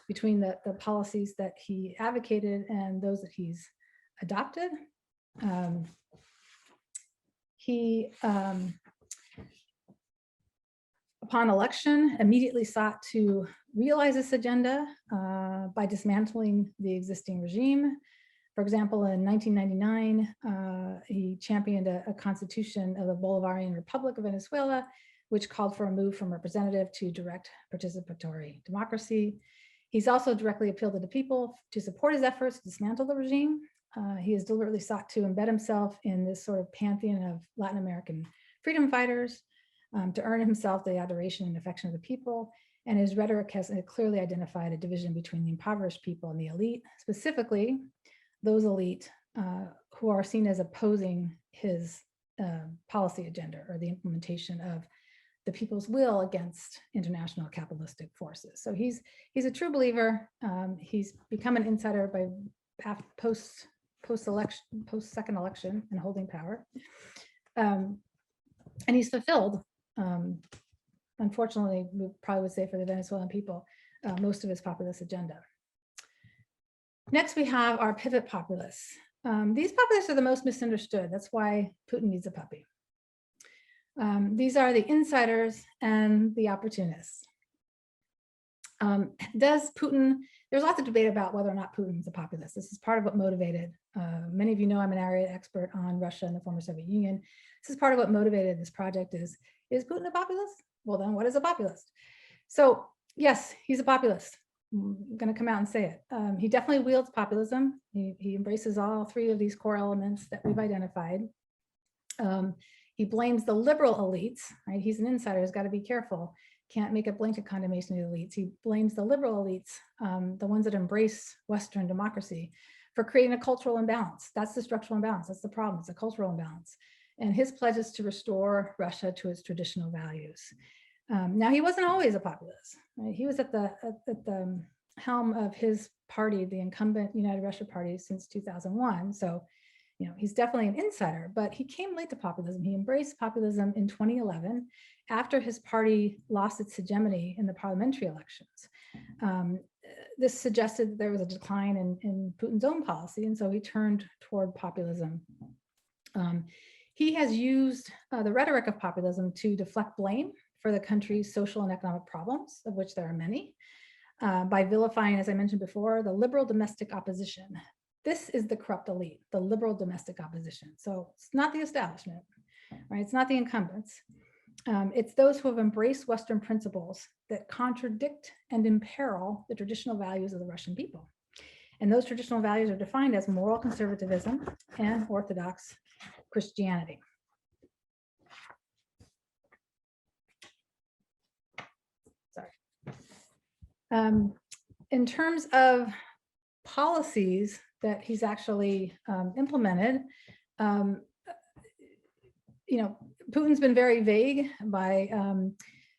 Speaker 2: between the policies that he advocated and those that he's adopted. He, upon election, immediately sought to realize this agenda by dismantling the existing regime. For example, in 1999, he championed a constitution of the Bolivarian Republic of Venezuela, which called for a move from representative to direct participatory democracy. He's also directly appealed to the people to support his efforts to dismantle the regime. He has deliberately sought to embed himself in this sort of pantheon of Latin American freedom fighters to earn himself the adoration and affection of the people. And his rhetoric has clearly identified a division between the impoverished people and the elite, specifically those elite who are seen as opposing his policy agenda or the implementation of the people's will against international capitalistic forces. So he's a true believer. He's become an insider by post-second election and holding power. And he's fulfilled, unfortunately, we probably would say for the Venezuelan people, most of his populist agenda. Next, we have our pivot populists. These populists are the most misunderstood. That's why Putin needs a puppy. These are the insiders and the opportunists. Does Putin, there's lots of debate about whether or not Putin's a populist. This is part of what motivated, many of you know I'm an area expert on Russia and the former Soviet Union. This is part of what motivated this project is Putin a populist? Well, then what is a populist? So yes, he's a populist. I'm going to come out and say it. He definitely wields populism. He embraces all 3 of these core elements that we've identified. He blames the liberal elites, right? He's an insider, he's got to be careful. Can't make a blanket condemnation of the elites. He blames the liberal elites, the ones that embrace Western democracy, for creating a cultural imbalance. That's the structural imbalance. That's the problem. It's a cultural imbalance. And his pledge is to restore Russia to its traditional values. Now, he wasn't always a populist. Right? He was at the helm of his party, the incumbent United Russia Party, since 2001. So, you know, he's definitely an insider, but he came late to populism. He embraced populism in 2011 after his party lost its hegemony in the parliamentary elections. This suggested that there was a decline in Putin's own policy, and so he turned toward populism. He has used the rhetoric of populism to deflect blame for the country's social and economic problems, of which there are many, by vilifying, as I mentioned before, the liberal domestic opposition. This is the corrupt elite, the liberal domestic opposition. So it's not the establishment, right? It's not the incumbents. It's those who have embraced Western principles that contradict and imperil the traditional values of the Russian people. And those traditional values are defined as moral conservatism and Orthodox Christianity. Sorry. In terms of policies that he's actually implemented, you know, Putin's been very vague by,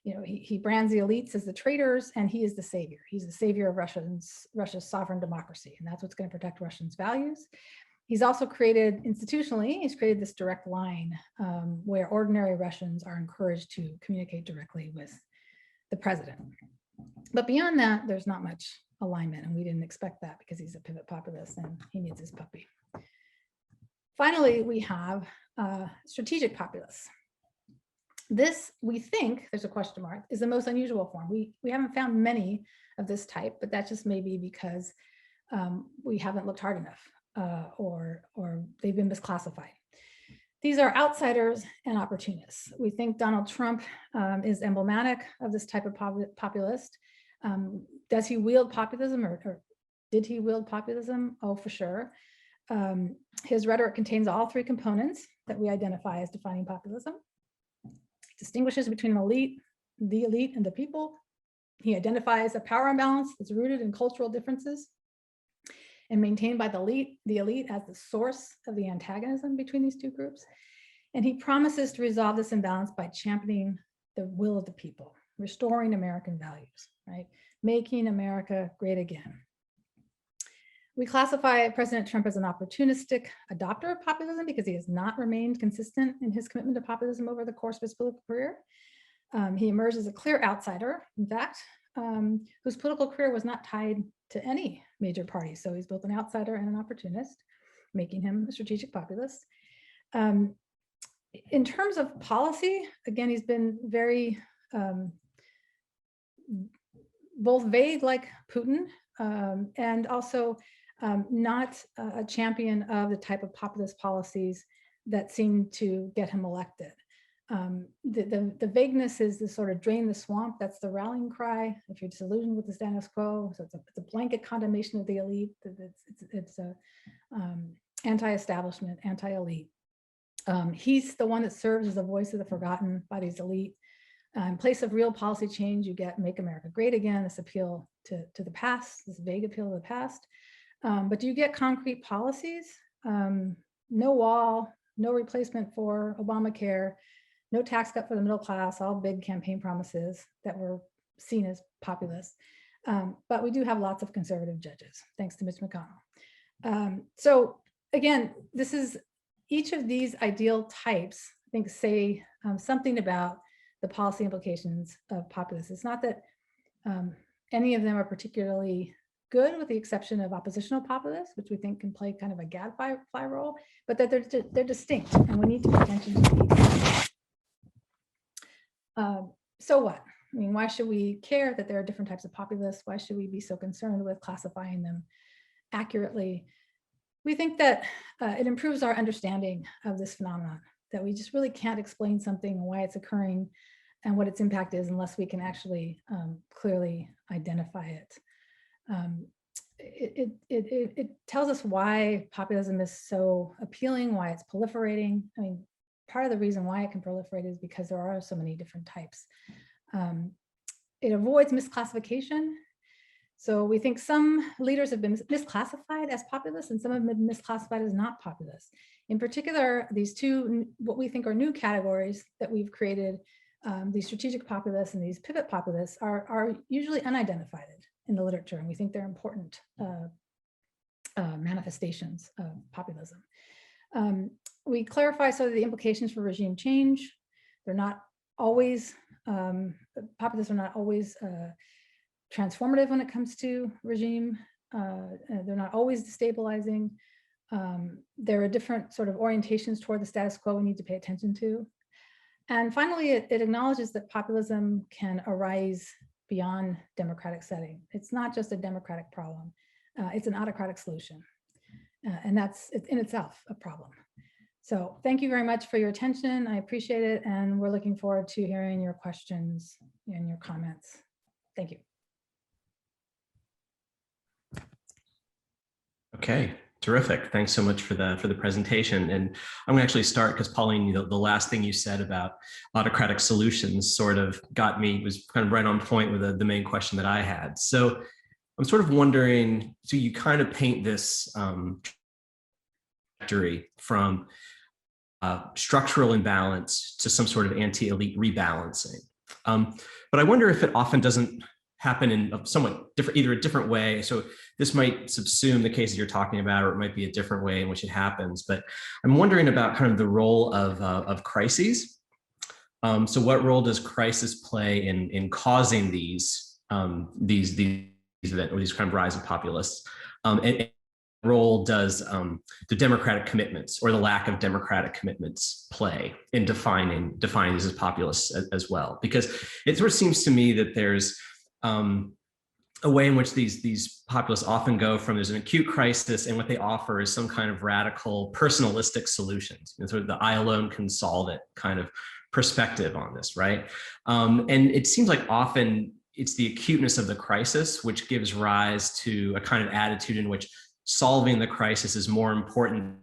Speaker 2: you know, he brands the elites as the traitors, and he is the savior. He's the savior of Russia's sovereign democracy, and that's what's going to protect Russians' values. He's also created, institutionally, he's created this direct line where ordinary Russians are encouraged to communicate directly with the president. But beyond that, there's not much alignment, and we didn't expect that because he's a pivot populist and he needs his puppy. Finally, we have strategic populists. This, we think, there's a question mark, is the most unusual form. We haven't found many of this type, but that just may be because we haven't looked hard enough or they've been misclassified. These are outsiders and opportunists. We think Donald Trump is emblematic of this type of populist. Does he wield populism or did he wield populism? Oh, for sure. His rhetoric contains all 3 components that we identify as defining populism. He distinguishes between the elite and the people. He identifies a power imbalance that's rooted in cultural differences and maintained by the elite as the source of the antagonism between these 2 groups. And he promises to resolve this imbalance by championing the will of the people, restoring American values, right? Making America great again. We classify President Trump as an opportunistic adopter of populism because he has not remained consistent in his commitment to populism over the course of his political career. He emerged as a clear outsider, in fact, whose political career was not tied to any major party. So he's both an outsider and an opportunist, making him a strategic populist. In terms of policy, again, he's been very both vague like Putin and also not a champion of the type of populist policies that seem to get him elected. The vagueness is the sort of drain the swamp. That's the rallying cry if you're disillusioned with the status quo. So it's a blanket condemnation of the elite. It's a anti-establishment, anti-elite. He's the one that serves as the voice of the forgotten by these elite. In place of real policy change, you get Make America Great Again, this appeal to the past, this vague appeal to the past. But do you get concrete policies? No wall, no replacement for Obamacare, no tax cut for the middle class, all big campaign promises that were seen as populist. But we do have lots of conservative judges, thanks to Mitch McConnell. So again, this is each of these ideal types, I think, say something about the policy implications of populists. It's not that any of them are particularly good, with the exception of oppositional populists, which we think can play kind of a gadfly role, but that they're distinct, and we need to pay attention to these. So what? I mean, why should we care that there are different types of populists? Why should we be so concerned with classifying them accurately? We think that it improves our understanding of this phenomenon, that we just really can't explain something and why it's occurring and what its impact is unless we can actually clearly identify it. It tells us why populism is so appealing, why it's proliferating. I mean, part of the reason why it can proliferate is because there are so many different types. It avoids misclassification. So we think some leaders have been misclassified as populists and some have been misclassified as not populists. In particular, these two, what we think are new categories that we've created, these strategic populists and these pivot populists are usually unidentified in the literature, and we think they're important manifestations of populism. We clarify sort of the implications for regime change. They're not always, populists are not always transformative when it comes to regime. They're not always destabilizing. There are different sort of orientations toward the status quo we need to pay attention to. And finally, it acknowledges that populism can arise beyond democratic setting. It's not just a democratic problem. It's an autocratic solution. And that's in itself a problem. So thank you very much for your attention. I appreciate it. And we're looking forward to hearing your questions and your comments. Thank you.
Speaker 1: Okay, terrific. Thanks so much for the presentation. And I'm going to actually start because Pauline, the last thing you said about autocratic solutions sort of was kind of right on point with the main question that I had. So I'm sort of wondering, so you kind of paint this trajectory from structural imbalance to some sort of anti-elite rebalancing. But I wonder if it often doesn't happen in a somewhat different, either a different way. So this might subsume the cases you're talking about, or it might be a different way in which it happens. But I'm wondering about kind of the role of crises. So what role does crisis play in causing these events, or these kind of rise of populists? And role does the democratic commitments or the lack of democratic commitments play in defining these as populists as well? Because it sort of seems to me that there's a way in which these populists often go from there's an acute crisis and what they offer is some kind of radical personalistic solutions, sort of the I alone can solve it kind of perspective on this, right? And it seems like often it's the acuteness of the crisis which gives rise to a kind of attitude in which solving the crisis is more important than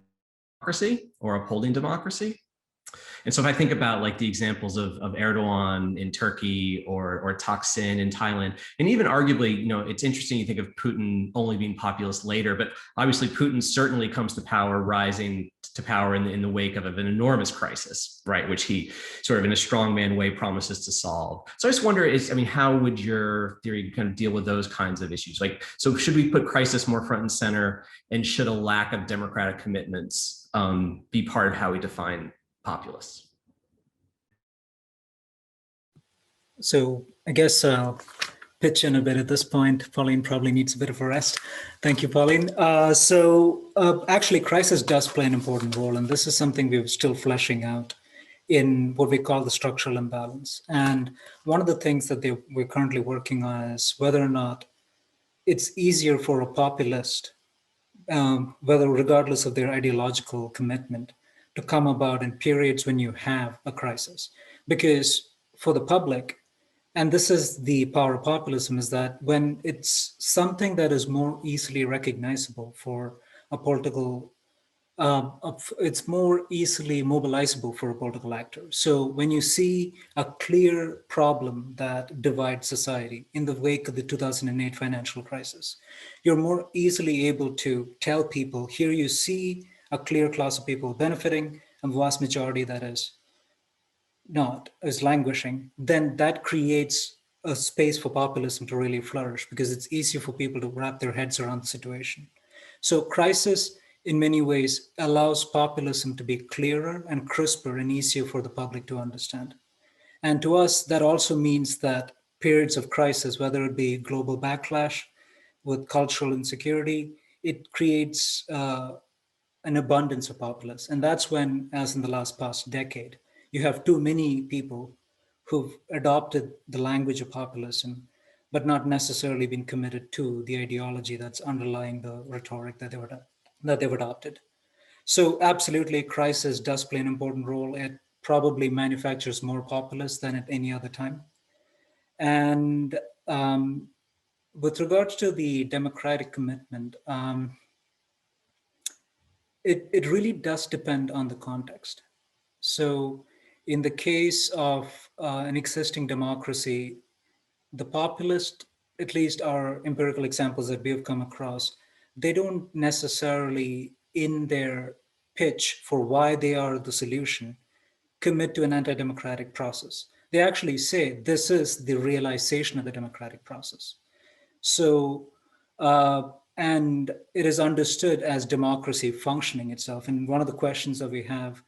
Speaker 1: democracy or upholding democracy. And so if I think about like the examples of Erdogan in Turkey or Thaksin in Thailand, and even arguably, it's interesting you think of Putin only being populist later, but obviously Putin certainly comes to power, rising to power in the wake of an enormous crisis, right? Which he sort of in a strongman way promises to solve. So I just wonder how would your theory kind of deal with those kinds of issues? Like, so should we put crisis more front and center, and should a lack of democratic commitments be part of how we define populists?
Speaker 3: So I guess I'll pitch in a bit at this point. Pauline probably needs a bit of a rest. Thank you, Pauline. Actually, crisis does play an important role, and this is something we're still fleshing out in what we call the structural imbalance. And one of the things that we're currently working on is whether or not it's easier for a populist, whether regardless of their ideological commitment, to come about in periods when you have a crisis. Because for the public, and this is the power of populism, is that when it's something that is more easily recognizable for a political, it's more easily mobilizable for a political actor. So when you see a clear problem that divides society in the wake of the 2008 financial crisis, you're more easily able to tell people, here you see a clear class of people benefiting, and the vast majority that is languishing, then that creates a space for populism to really flourish, because it's easier for people to wrap their heads around the situation. So crisis, in many ways, allows populism to be clearer and crisper and easier for the public to understand. And to us, that also means that periods of crisis, whether it be global backlash with cultural insecurity, it creates an abundance of populists. And that's when, as in the past decade, you have too many people who've adopted the language of populism, but not necessarily been committed to the ideology that's underlying the rhetoric that they've adopted. So absolutely, crisis does play an important role. It probably manufactures more populists than at any other time. And with regards to the democratic commitment, it really does depend on the context. So in the case of an existing democracy, the populist, at least our empirical examples that we have come across, they don't necessarily, in their pitch for why they are the solution, commit to an anti-democratic process. They actually say this is the realization of the democratic process. So, and it is understood as democracy functioning itself. And one of the questions that we have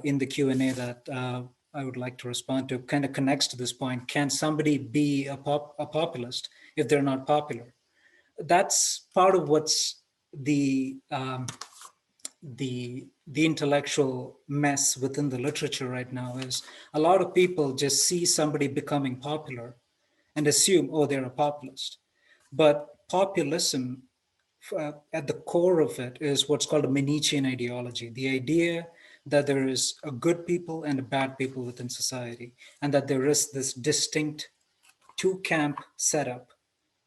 Speaker 3: in the Q&A that I would like to respond to kind of connects to this point. Can somebody be a populist if they're not popular? That's part of what's the intellectual mess within the literature right now. Is a lot of people just see somebody becoming popular and assume, oh, they're a populist. But populism, at the core of it, is what's called a Manichean ideology, the idea that there is a good people and a bad people within society, and that there is this distinct two-camp setup,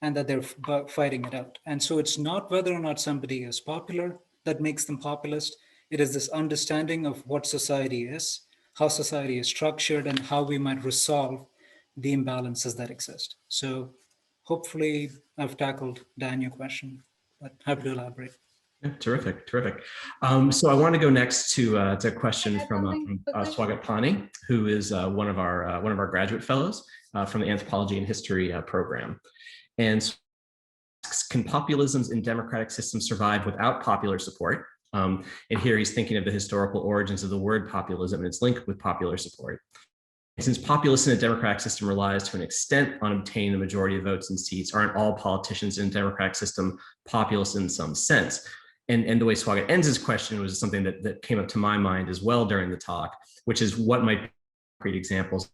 Speaker 3: and that they're fighting it out. And so it's not whether or not somebody is popular that makes them populist. It is this understanding of what society is, how society is structured, and how we might resolve the imbalances that exist. So hopefully I've tackled, Dan, your question, but happy to elaborate.
Speaker 1: Yeah, terrific. So I want to go next to a question from Swagat Pani, who is one of our graduate fellows from the Anthropology and History program. And can populisms in democratic systems survive without popular support? And here he's thinking of the historical origins of the word populism and its link with popular support. And since populism in a democratic system relies to an extent on obtaining the majority of votes and seats, aren't all politicians in a democratic system populist in some sense? And the way Swagat ends his question was something that came up to my mind as well during the talk, which is what might be concrete examples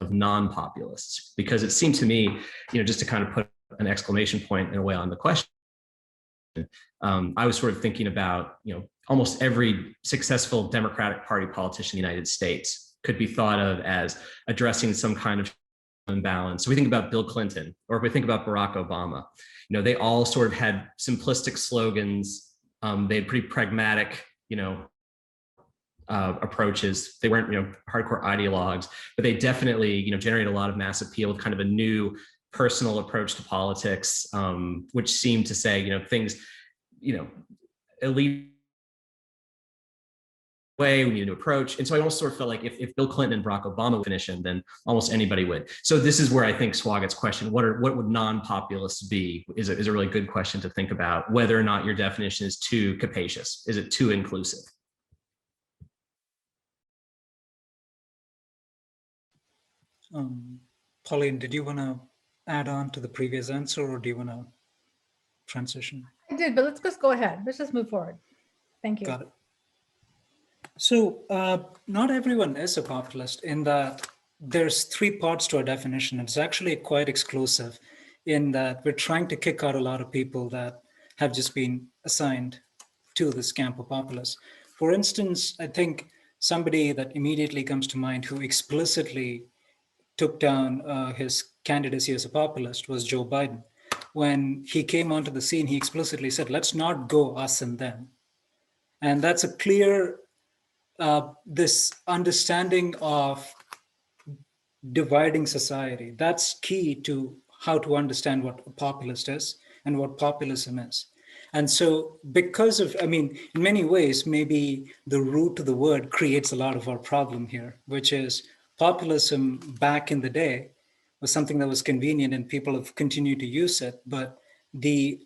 Speaker 1: of non-populists? Because it seemed to me, just to kind of put an exclamation point in a way on the question, I was sort of thinking about, almost every successful Democratic Party politician in the United States could be thought of as addressing some kind of imbalance. So we think about Bill Clinton, or if we think about Barack Obama, they all sort of had simplistic slogans. They had pretty pragmatic, approaches. They weren't, hardcore ideologues, but they definitely, generate a lot of mass appeal with kind of a new personal approach to politics, which seemed to say, things, elite way we need to approach. And so I almost sort of felt like if Bill Clinton and Barack Obama definition, then almost anybody would. So this is where I think Swagat's question, what would non-populists be, is a really good question to think about, whether or not your definition is too capacious. Is it too inclusive?
Speaker 3: Pauline, did you want to add on to the previous answer, or do you want to transition?
Speaker 2: I did, but let's just go ahead. Let's just move forward. Thank you.
Speaker 3: Got it. So not everyone is a populist in that there's 3 parts to our definition. It's actually quite exclusive in that we're trying to kick out a lot of people that have just been assigned to this camp of populists. For instance, I think somebody that immediately comes to mind who explicitly took down his candidacy as a populist was Joe Biden. When he came onto the scene, he explicitly said, let's not go us and them. And that's a clear this understanding of dividing society. That's key to how to understand what a populist is and what populism is. And so because of, in many ways, maybe the root of the word creates a lot of our problem here, which is populism back in the day was something that was convenient and people have continued to use it. But the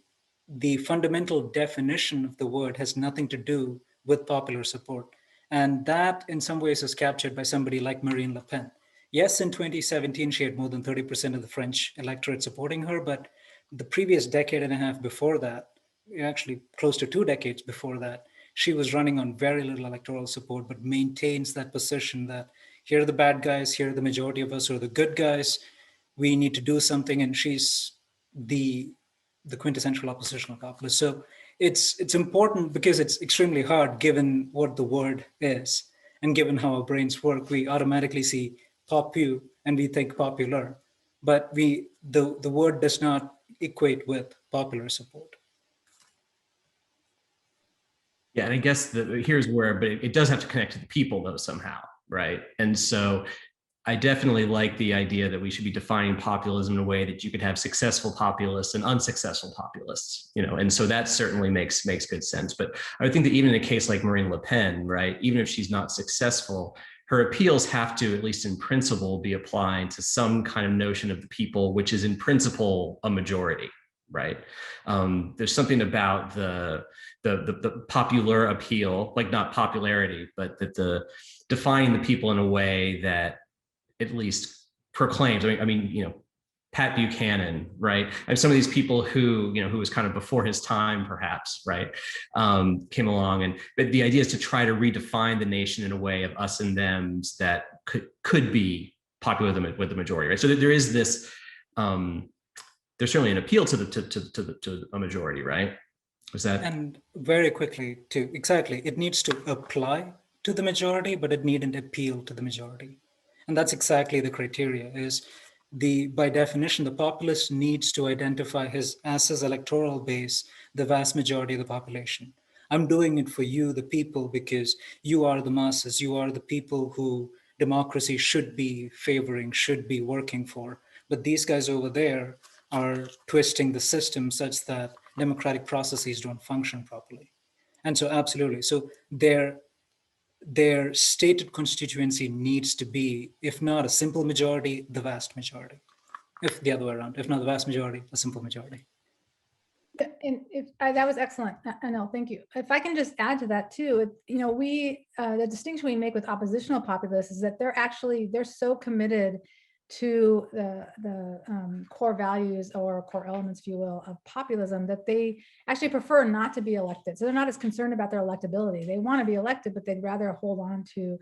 Speaker 3: fundamental definition of the word has nothing to do with popular support. And that in some ways is captured by somebody like Marine Le Pen. Yes, in 2017, she had more than 30% of the French electorate supporting her, but the previous decade and a half before that, actually close to 2 decades before that, she was running on very little electoral support, but maintains that position that here are the bad guys, here are the majority of us who are the good guys, we need to do something, and she's the quintessential oppositional populist. So it's important because it's extremely hard given what the word is and given how our brains work. We automatically see popu and we think popular, but the word does not equate with popular support.
Speaker 1: Yeah, and I guess here's where, but it does have to connect to the people though somehow, right? And so I definitely like the idea that we should be defining populism in a way that you could have successful populists and unsuccessful populists, and so that certainly makes good sense. But I would think that even in a case like Marine Le Pen, right, even if she's not successful, her appeals have to, at least in principle, be applying to some kind of notion of the people, which is in principle a majority, right? There's something about the popular appeal, like not popularity, but that the defining the people in a way that at least proclaims, Pat Buchanan, right? And some of these people who was kind of before his time, perhaps, right? Came along, but the idea is to try to redefine the nation in a way of us and thems that could be popular with the majority, right? So there is this, there's certainly an appeal to a majority, right? Was that?
Speaker 3: And very quickly too, exactly, it needs to apply to the majority, but it needn't appeal to the majority. And that's exactly the criteria is by definition, the populist needs to identify as his electoral base, the vast majority of the population. I'm doing it for you, the people, because you are the masses. You are the people who democracy should be favoring, should be working for. But these guys over there are twisting the system such that democratic processes don't function properly. And so absolutely. So their stated constituency needs to be, if not a simple majority, the vast majority. If the other way around, if not the vast majority, a simple majority.
Speaker 2: And that was excellent. I know, thank you. If I can just add to that too, the distinction we make with oppositional populists is that they're so committed to the core values or core elements, if you will, of populism that they actually prefer not to be elected. So they're not as concerned about their electability. They want to be elected, but they'd rather hold on to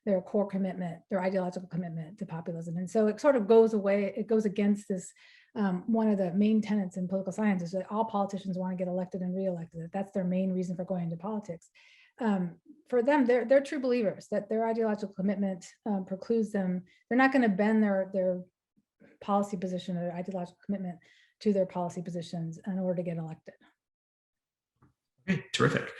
Speaker 2: their core commitment, their ideological commitment to populism. And so it sort of goes away, it goes against this, one of the main tenets in political science is that all politicians want to get elected and reelected. That's their main reason for going into politics. For them, they're true believers that their ideological commitment precludes them. They're not going to bend their policy position or their ideological commitment to their policy positions in order to get elected.
Speaker 1: Okay, terrific.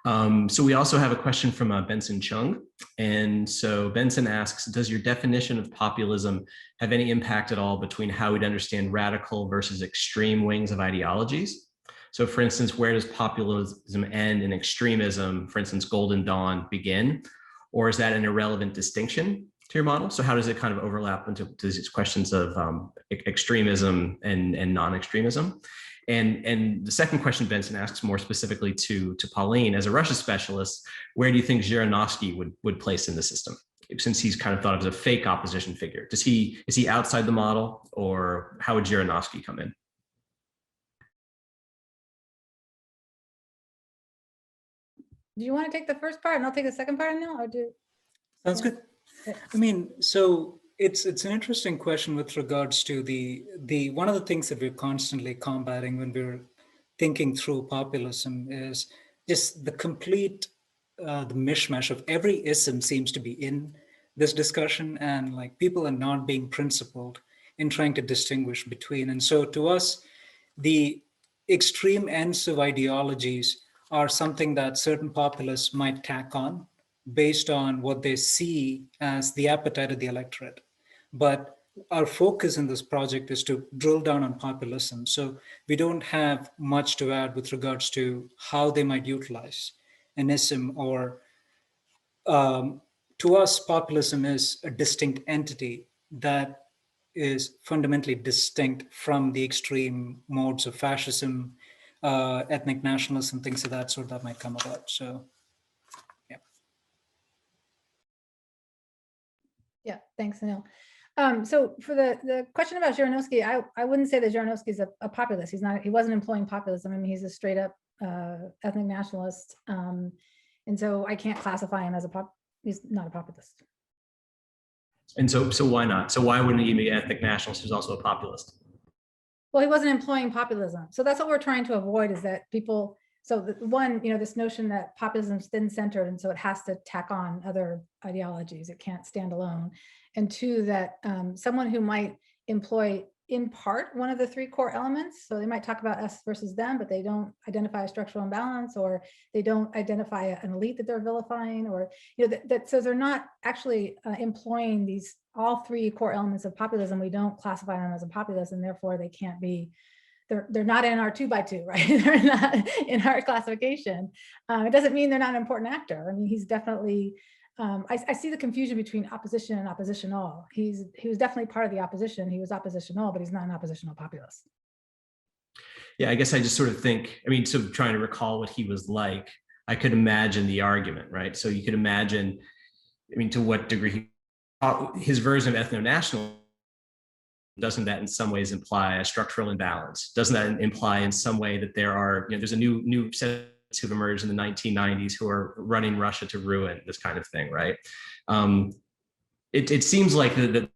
Speaker 1: So we also have a question from Benson Chung. And so Benson asks, does your definition of populism have any impact at all between how we'd understand radical versus extreme wings of ideologies? So for instance, where does populism end and extremism, for instance, Golden Dawn, begin? Or is that an irrelevant distinction to your model? So how does it kind of overlap into these questions of extremism and non-extremism? And the second question Benson asks more specifically to Pauline, as a Russia specialist, where do you think Zhirinovsky would place in the system? Since he's kind of thought of as a fake opposition figure, is he outside the model, or how would Zhirinovsky come in?
Speaker 2: Do you want to take the first part and I'll take the second part now, or do?
Speaker 3: Sounds good. I mean, so it's an interesting question with regards to the one of the things that we're constantly combating when we're thinking through populism is just the complete the mishmash of every ism seems to be in this discussion, and like people are not being principled in trying to distinguish between. And so to us, the extreme ends of ideologies are something that certain populists might tack on based on what they see as the appetite of the electorate. But our focus in this project is to drill down on populism. So we don't have much to add with regards to how they might utilize an ism, or to us, populism is a distinct entity that is fundamentally distinct from the extreme modes of fascism, ethnic nationalism, things of that sort that might come about. So, yeah.
Speaker 2: Yeah, thanks, Anil. So for the question about Zhirinovsky, I wouldn't say that Zhirinovsky is a populist. He wasn't employing populism. I mean, he's a straight up ethnic nationalist. And so I can't classify him as he's not a populist.
Speaker 1: And so why not? So why wouldn't he be an ethnic nationalist who's also a populist?
Speaker 2: Well, he wasn't employing populism. So that's what we're trying to avoid, is that people, so one, this notion that populism is thin-centered, and so it has to tack on other ideologies. It can't stand alone. And two, that someone who might employ in part one of the three core elements, so they might talk about us versus them, but they don't identify a structural imbalance, or they don't identify an elite that they're vilifying, or so they're not actually employing these all three core elements of populism. We don't classify them as a populist, and therefore they can't be. They're not in our 2x2, right? They're not in our classification. It doesn't mean they're not an important actor. I mean, he's definitely. I see the confusion between opposition and oppositional. He was definitely part of the opposition. He was oppositional, but he's not an oppositional populist.
Speaker 1: Yeah, I guess I just sort of think, I mean, so trying to recall what he was like, I could imagine the argument, right? So you could imagine, I mean, to what degree his version of ethno-national, doesn't that in some ways imply a structural imbalance? Doesn't that imply in some way that there are, there's a new set who've emerged in the 1990s who are running Russia to ruin, this kind of thing, right? It seems like the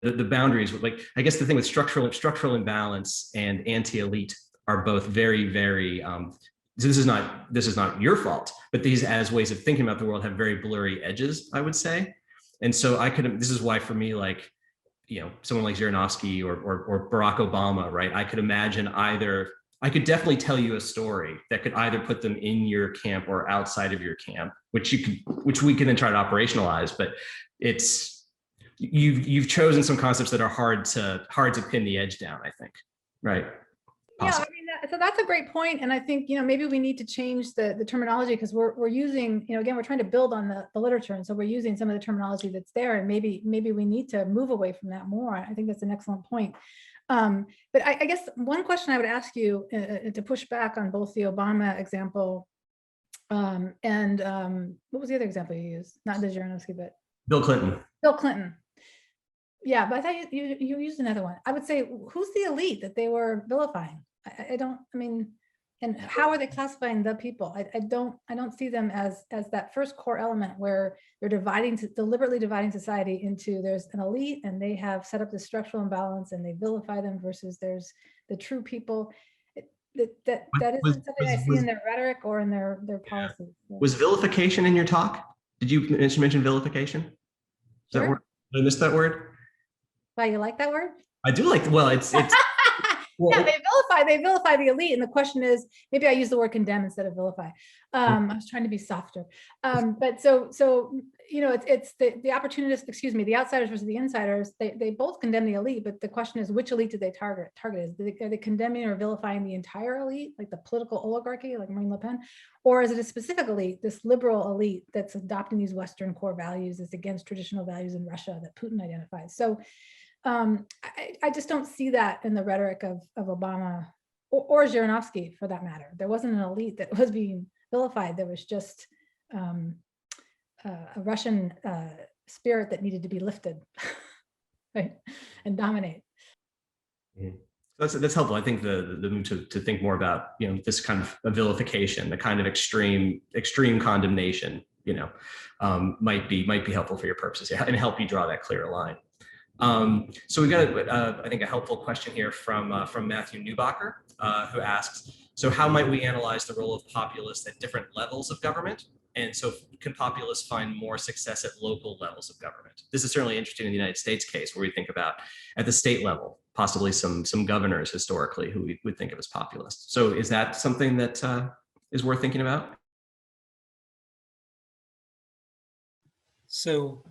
Speaker 1: boundaries, like, I guess the thing with structural imbalance and anti-elite are both very, very, so this is not your fault, but these as ways of thinking about the world have very blurry edges, I would say. And so this is why for me, like, someone like Zhirinovsky or Barack Obama, right? I could imagine I could definitely tell you a story that could either put them in your camp or outside of your camp, which we can then try to operationalize. But you've chosen some concepts that are hard to pin the edge down, I think, right?
Speaker 2: Possibly. Yeah, I mean, so that's a great point. And I think, maybe we need to change the terminology, because we're using, again, we're trying to build on the literature. And so we're using some of the terminology that's there, and maybe we need to move away from that more. I think that's an excellent point. But I guess one question I would ask you to push back on both the Obama example and what was the other example you used? Not the Zhirinovsky, but
Speaker 1: Bill Clinton.
Speaker 2: Bill Clinton. Yeah, but I thought you used another one. I would say, who's the elite that they were vilifying? And how are they classifying the people? I don't see them as that first core element where they're deliberately dividing society into, there's an elite and they have set up this structural imbalance and they vilify them, versus there's the true people. That isn't something I see in their rhetoric or in their policies. So.
Speaker 1: Was vilification in your talk? Did you mention vilification?
Speaker 2: Sure.
Speaker 1: Did I miss that word?
Speaker 2: Why, you like that word?
Speaker 1: I do like. Well, it's Well,
Speaker 2: Yeah, they vilify the elite. And the question is, maybe I use the word condemn instead of vilify. I was trying to be softer. But you know, it's the opportunists, excuse me, the outsiders versus the insiders, they both condemn the elite, but the question is, which elite did they target? Are they condemning or vilifying the entire elite, like the political oligarchy, like Marine Le Pen? Or is it a specific elite, this liberal elite that's adopting these Western core values, that's against traditional values in Russia that Putin identifies? So I just don't see that in the rhetoric of Obama or Zhirinovsky, for that matter. There wasn't an elite that was being vilified. There was just a Russian spirit that needed to be lifted, right, and dominate.
Speaker 1: That's helpful. I think the move to think more about, you know, this kind of a vilification, the kind of extreme condemnation, you know, might be helpful for your purposes, and help you draw that clear line. So we got, I think, a helpful question here from Matthew Newbacher, who asks, so how might we analyze the role of populists at different levels of government? And so can populists find more success at local levels of government? This is certainly interesting in the United States case, where we think about at the state level, possibly some governors historically who we would think of as populists. So is that something that is worth thinking about?
Speaker 3: So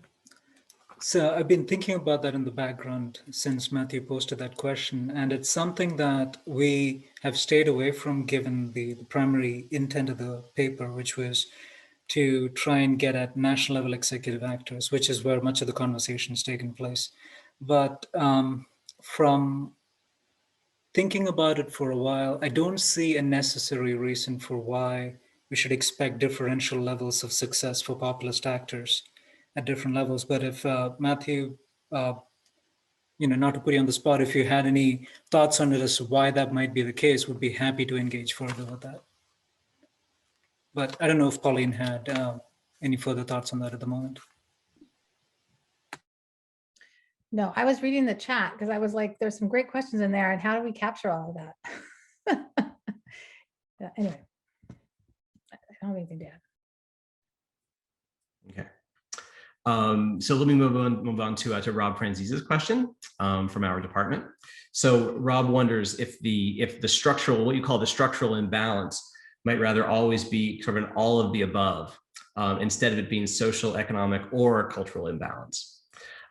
Speaker 3: I've been thinking about that in the background since Matthew posted that question, and it's something that we have stayed away from given the primary intent of the paper, which was to try and get at national level executive actors, which is where much of the conversation has taken place. But from thinking about it for a while, I don't see a necessary reason for why we should expect differential levels of success for populist actors at different levels. But if Matthew, you know, not to put you on the spot, if you had any thoughts on it as to why that might be the case, would be happy to engage further with that. But I don't know if Pauline had any further thoughts on that at the moment.
Speaker 2: No, I was reading the chat because I was like, there's some great questions in there, and how do we capture all of that? Yeah, anyway, I don't have anything to add.
Speaker 1: Okay. So let me move on to Rob Franzise's question from our department. So Rob wonders if the structural, what you call the structural imbalance, might rather always be sort of an all of the above, instead of it being social, economic, or cultural imbalance.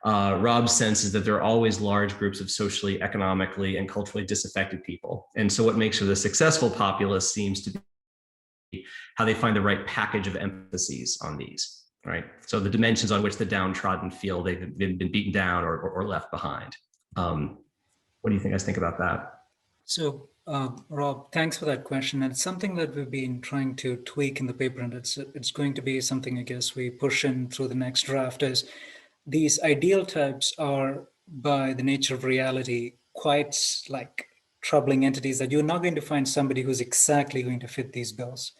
Speaker 1: Rob's sense is that there are always large groups of socially, economically, and culturally disaffected people. And so what makes for the successful populist seems to be how they find the right package of emphases on these, right? So the dimensions on which the downtrodden feel they've been beaten down or left behind. What do you think? Think about that?
Speaker 3: So Rob, thanks for that question. And it's something that we've been trying to tweak in the paper, and it's going to be something, I guess, we push in through the next draft. Is these ideal types are, by the nature of reality, quite like troubling entities that you're not going to find somebody who's exactly going to fit these bills.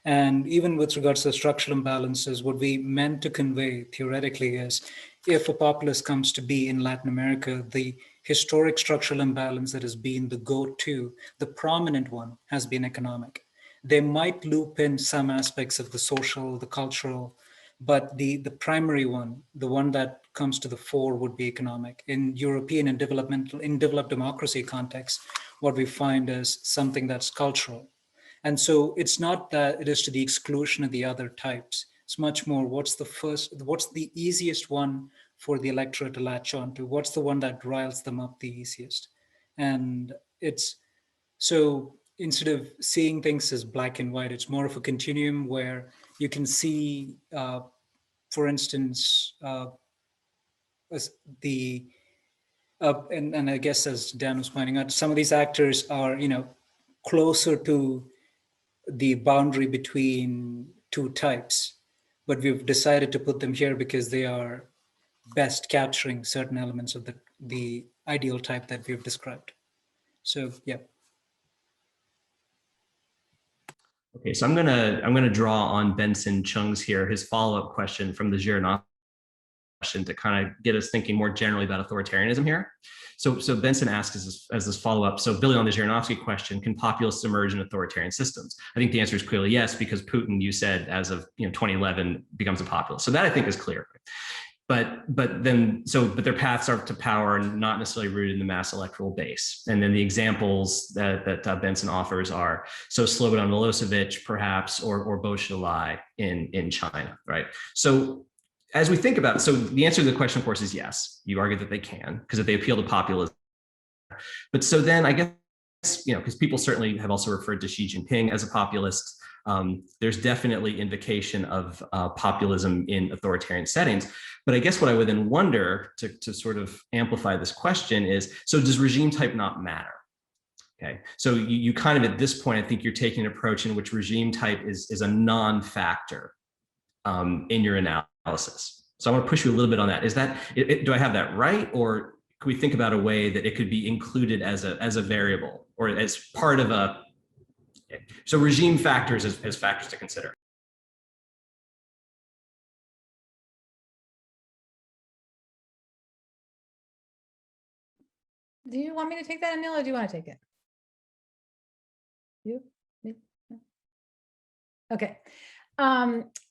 Speaker 3: And even with regards to the structural imbalances, what we meant to convey theoretically is, if a populist comes to be in Latin America, the historic structural imbalance that has been the go-to, the prominent one, has been economic. They might loop in some aspects of the social, the cultural, but the primary one, the one that comes to the fore, would be economic. In European and developed democracy context, what we find is something that's cultural. And so it's not that it is to the exclusion of the other types. It's much more, what's the easiest one for the electorate to latch on to? What's the one that riles them up the easiest? And it's, so instead of seeing things as black and white, it's more of a continuum where you can see, for instance, and I guess, as Dan was pointing out, some of these actors are, closer to the boundary between two types, but we've decided to put them here because they are best capturing certain elements of the ideal type that we've described. So, yeah.
Speaker 1: Okay, so I'm gonna draw on Benson Chung's here, his follow-up question from the Zhirinovsky question, to kind of get us thinking more generally about authoritarianism here. So Benson asks as this follow-up, so building on the Zhirinovsky question, can populists emerge in authoritarian systems? I think the answer is clearly yes, because Putin, you said, as of 2011, becomes a populist. So that, I think, is clear. but their paths are to power and not necessarily rooted in the mass electoral base. And then the examples that Benson offers are Slobodan Milosevic, perhaps, or Bo Xilai in China, right? So as we think about, so the answer to the question, of course, is yes. You argue that they can, because if they appeal to populism. But so then I guess, because people certainly have also referred to Xi Jinping as a populist. There's definitely invocation of populism in authoritarian settings. But I guess what I would then wonder to sort of amplify this question is, so does regime type not matter? Okay, so you kind of at this point, I think you're taking an approach in which regime type is a non-factor in your analysis. So I want to push you a little bit on that. Is that, do I have that right? Or can we think about a way that it could be included as a variable or as part of a, so regime factors as factors to consider?
Speaker 2: Do you want me to take that, Anil, or do you want to take it? You? Me? No? Okay.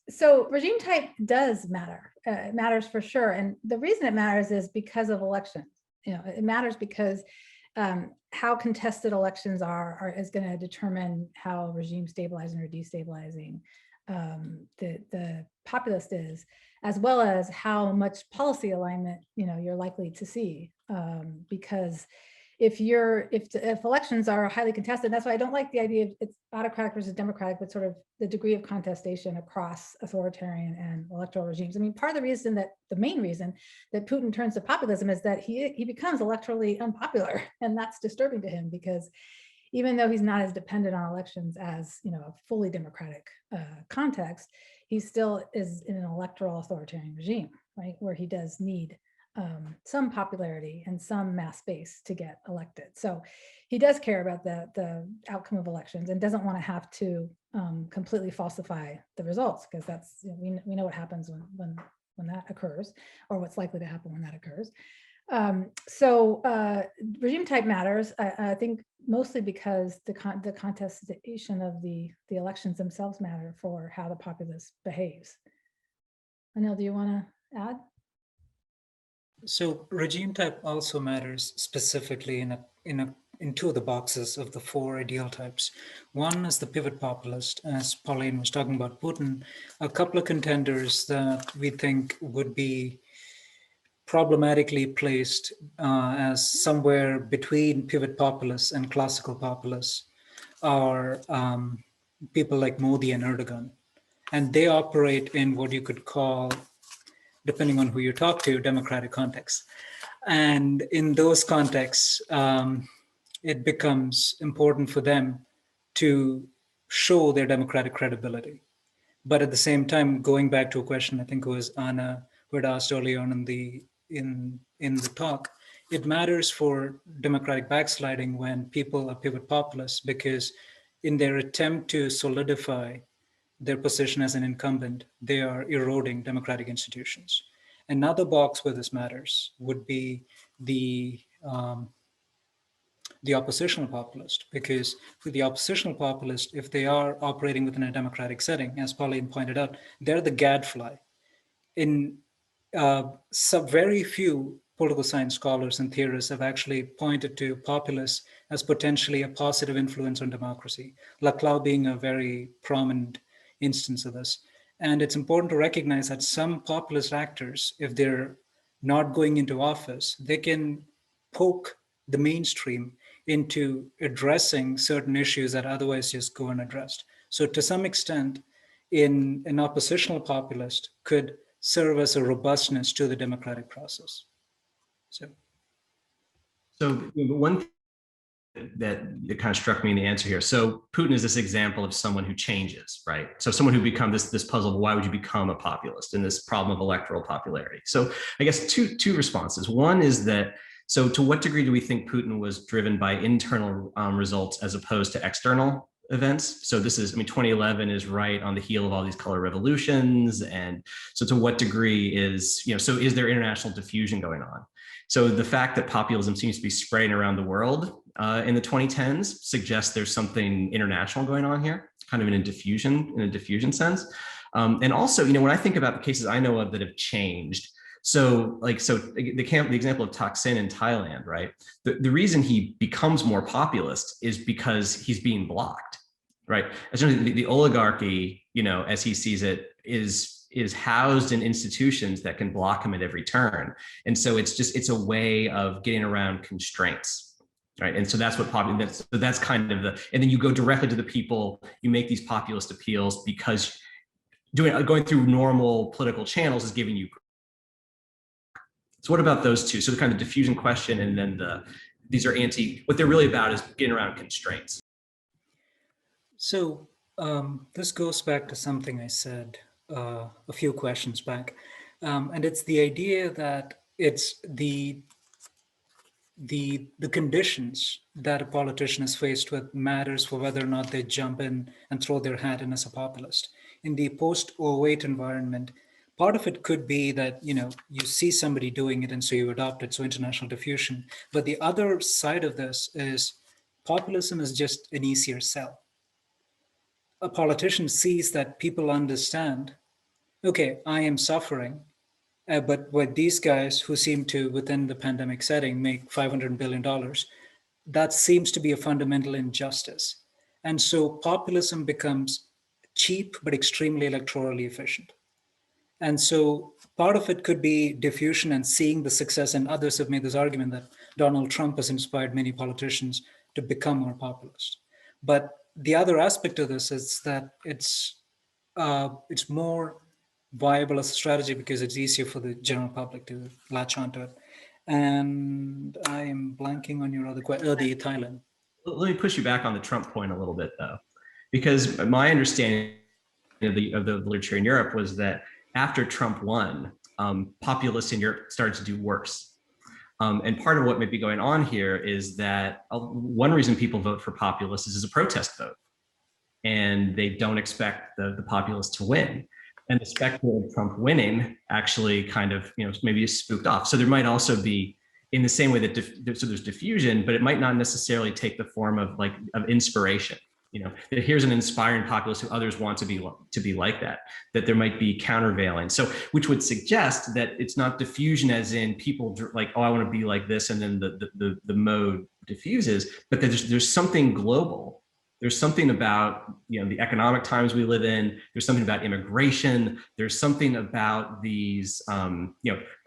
Speaker 2: So regime type does matter. It matters for sure. And the reason it matters is because of elections. It matters because how contested elections is going to determine how regime stabilizing or destabilizing the populist is, as well as how much policy alignment you're likely to see. Because if elections are highly contested, that's why I don't like the idea of it's autocratic versus democratic, but sort of the degree of contestation across authoritarian and electoral regimes. I mean, part of the main reason that Putin turns to populism is that he becomes electorally unpopular, and that's disturbing to him because even though he's not as dependent on elections as a fully democratic context, he still is in an electoral authoritarian regime, right, where he does need some popularity and some mass base to get elected. So he does care about the outcome of elections and doesn't want to have to completely falsify the results, because that's, we know what happens when that occurs, or what's likely to happen when that occurs. So regime type matters, I think, mostly because the contestation of the elections themselves matter for how the populace behaves. Anil, do you want to add?
Speaker 3: So regime type also matters specifically in two of the boxes of the four ideal types. One is the pivot populist, as Pauline was talking about Putin. A couple of contenders that we think would be problematically placed as somewhere between pivot populists and classical populists are people like Modi and Erdogan. And they operate in what you could call, depending on who you talk to, democratic contexts. And in those contexts, it becomes important for them to show their democratic credibility. But at the same time, going back to a question, I think it was Anna who had asked earlier on in the talk, it matters for democratic backsliding when people are pivot populists, because in their attempt to solidify their position as an incumbent, they are eroding democratic institutions. Another box where this matters would be the oppositional populist, because for the oppositional populist, if they are operating within a democratic setting, as Pauline pointed out, they're the gadfly. In very few political science scholars and theorists have actually pointed to populists as potentially a positive influence on democracy, Laclau being a very prominent instance of this. And it's important to recognize that some populist actors, if they're not going into office, they can poke the mainstream into addressing certain issues that otherwise just go unaddressed. So to some extent, an oppositional populist could serve as a robustness to the democratic process.
Speaker 1: So one thing that kind of struck me in the answer here. So Putin is this example of someone who changes, right? So someone who becomes this puzzle of why would you become a populist in this problem of electoral popularity? So I guess two responses. One is that, so to what degree do we think Putin was driven by internal results as opposed to external events? So this is, 2011 is right on the heel of all these color revolutions. And so to what degree is, so is there international diffusion going on? So the fact that populism seems to be spraying around the world in the 2010s suggests there's something international going on here, kind of in a diffusion sense. And also, when I think about the cases I know of that have changed, So the example of Thaksin in Thailand, right? The reason he becomes more populist is because he's being blocked, right? Essentially, the oligarchy, as he sees it, is housed in institutions that can block him at every turn. And so it's a way of getting around constraints, right? And so that's what that's kind of and then you go directly to the people, you make these populist appeals because going through normal political channels is giving you. So what about those two? So the kind of diffusion question, and then these are what they're really about is getting around constraints.
Speaker 3: So this goes back to something I said a few questions back. And it's the idea that it's the conditions that a politician is faced with matters for whether or not they jump in and throw their hat in as a populist. In the post-08 environment, part of it could be that, you see somebody doing it and so you adopt it, so international diffusion. But the other side of this is populism is just an easier sell. A politician sees that people understand, okay, I am suffering, but with these guys who seem to, within the pandemic setting, make $500 billion, that seems to be a fundamental injustice. And so populism becomes cheap, but extremely electorally efficient. And so part of it could be diffusion and seeing the success, and others have made this argument that Donald Trump has inspired many politicians to become more populist. But the other aspect of this is that it's more viable as a strategy because it's easier for the general public to latch onto it. And I am blanking on your other question, the Thailand.
Speaker 1: Let me push you back on the Trump point a little bit, though, because my understanding of the literature in Europe was that after Trump won, populists in Europe started to do worse. And part of what may be going on here is that one reason people vote for populists is as a protest vote, and they don't expect the populists to win. And the specter of Trump winning actually kind of, maybe is spooked off. So there might also be, in the same way that so there's diffusion, but it might not necessarily take the form of inspiration. That here's an inspiring populist who others want to be like that there might be countervailing. So which would suggest that it's not diffusion as in people like, oh, I want to be like this, and then the mode diffuses, but there's something global. There's something about the economic times we live in. There's something about immigration. There's something about these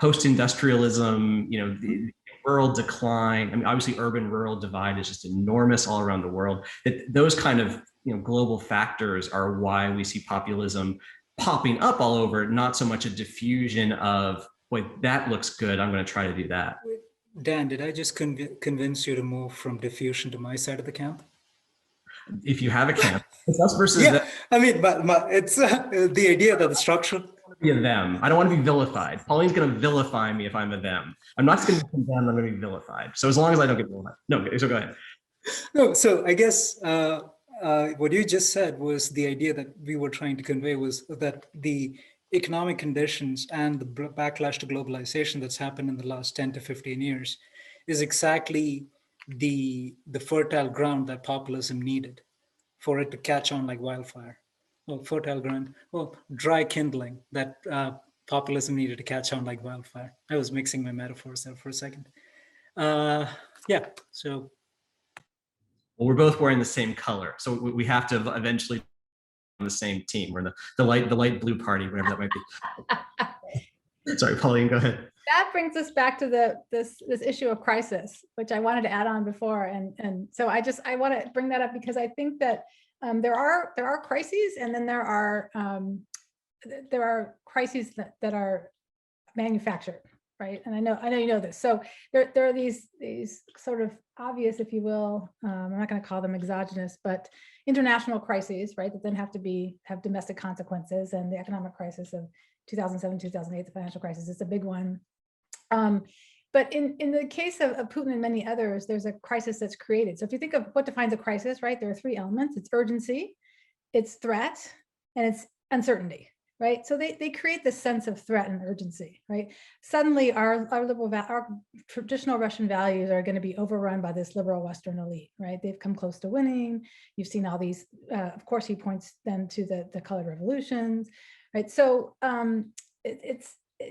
Speaker 1: post-industrialism, the rural decline. I mean, obviously, urban-rural divide is just enormous all around the world. Those kind of global factors are why we see populism popping up all over. Not so much a diffusion of, boy, that looks good, I'm going to try to do that.
Speaker 3: Dan, did I just convince you to move from diffusion to my side of the camp?
Speaker 1: If you have a camp, it's us versus
Speaker 3: yeah,
Speaker 1: them.
Speaker 3: I mean, it's the idea that the structure.
Speaker 1: Be a them. I don't want to be vilified. Pauline's going to vilify me if I'm a them. I'm not going to be condemned. I'm going to be vilified. So as long as I don't get vilified. No, so go ahead.
Speaker 3: No, so I guess what you just said was the idea that we were trying to convey was that the economic conditions and the backlash to globalization that's happened in the last 10 to 15 years is exactly the fertile ground that populism needed for it to catch on like wildfire. Well, fertile ground, well, dry kindling that populism needed to catch on like wildfire. I was mixing my metaphors there for a second. Yeah, so.
Speaker 1: Well, we're both wearing the same color, so we have to eventually on the same team. We're the light blue party, whatever that might be. Sorry, Pauline, go ahead.
Speaker 2: That brings us back to this issue of crisis, which I wanted to add on before, and so I want to bring that up because I think that there are crises, and then there are crises that are manufactured, right? And I know you know this. So there are these sort of obvious, if you will, I'm not going to call them exogenous, but international crises, right? That then have domestic consequences, and the economic crisis of 2007, 2008, the financial crisis is a big one. But in the case of Putin and many others, there's a crisis that's created. So if you think of what defines a crisis, right, there are three elements: it's urgency, it's threat, and it's uncertainty, right? So they create this sense of threat and urgency, right? Suddenly our traditional Russian values are going to be overrun by this liberal Western elite, right? They've come close to winning. You've seen all these, of course, he points then to the colored revolutions, right? So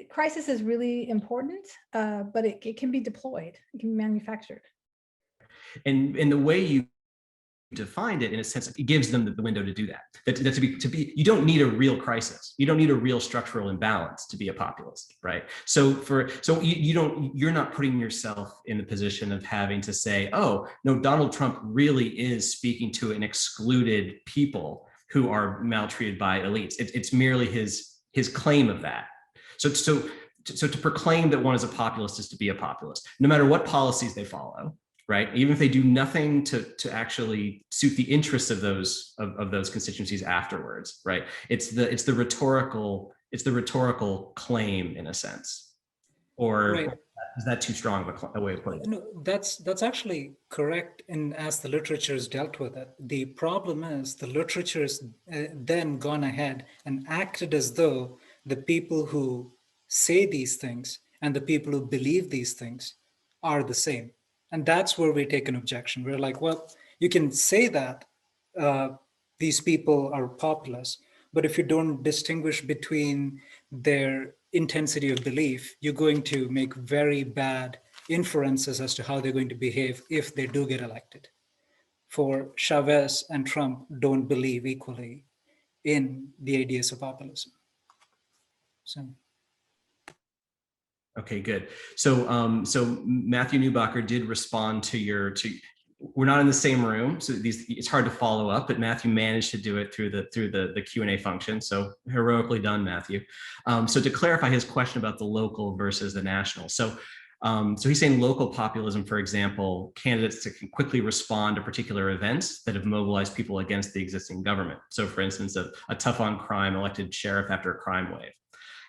Speaker 2: crisis is really important, but it can be deployed, it can be manufactured.
Speaker 1: And in the way you defined it, in a sense, it gives them the window to do that. That to be, you don't need a real crisis. You don't need a real structural imbalance to be a populist, right? So you're not putting yourself in the position of having to say, oh, no, Donald Trump really is speaking to an excluded people who are maltreated by elites. It's merely his claim of that. So to proclaim that one is a populist is to be a populist, no matter what policies they follow, right? Even if they do nothing to actually suit the interests of those constituencies afterwards, right? It's the rhetorical claim in a sense, or
Speaker 3: Right.
Speaker 1: is that too strong of a way of putting it?
Speaker 3: No, that's actually correct. And as the literature has dealt with it, the problem is the literature has then gone ahead and acted as though the people who say these things and the people who believe these things are the same. And that's where we take an objection. We're like, well, you can say that uh, these people are populist, but if you don't distinguish between their intensity of belief, you're going to make very bad inferences as to how they're going to behave if they do get elected. For Chavez and Trump don't believe equally in the ideas of populism. So.
Speaker 1: Okay, good. So so Matthew Newbacher did respond to we're not in the same room, so it's hard to follow up, but Matthew managed to do it through the Q&A function. So heroically done, Matthew. So to clarify his question about the local versus the national. So he's saying local populism, for example, candidates that can quickly respond to particular events that have mobilized people against the existing government. So for instance, a tough on crime elected sheriff after a crime wave,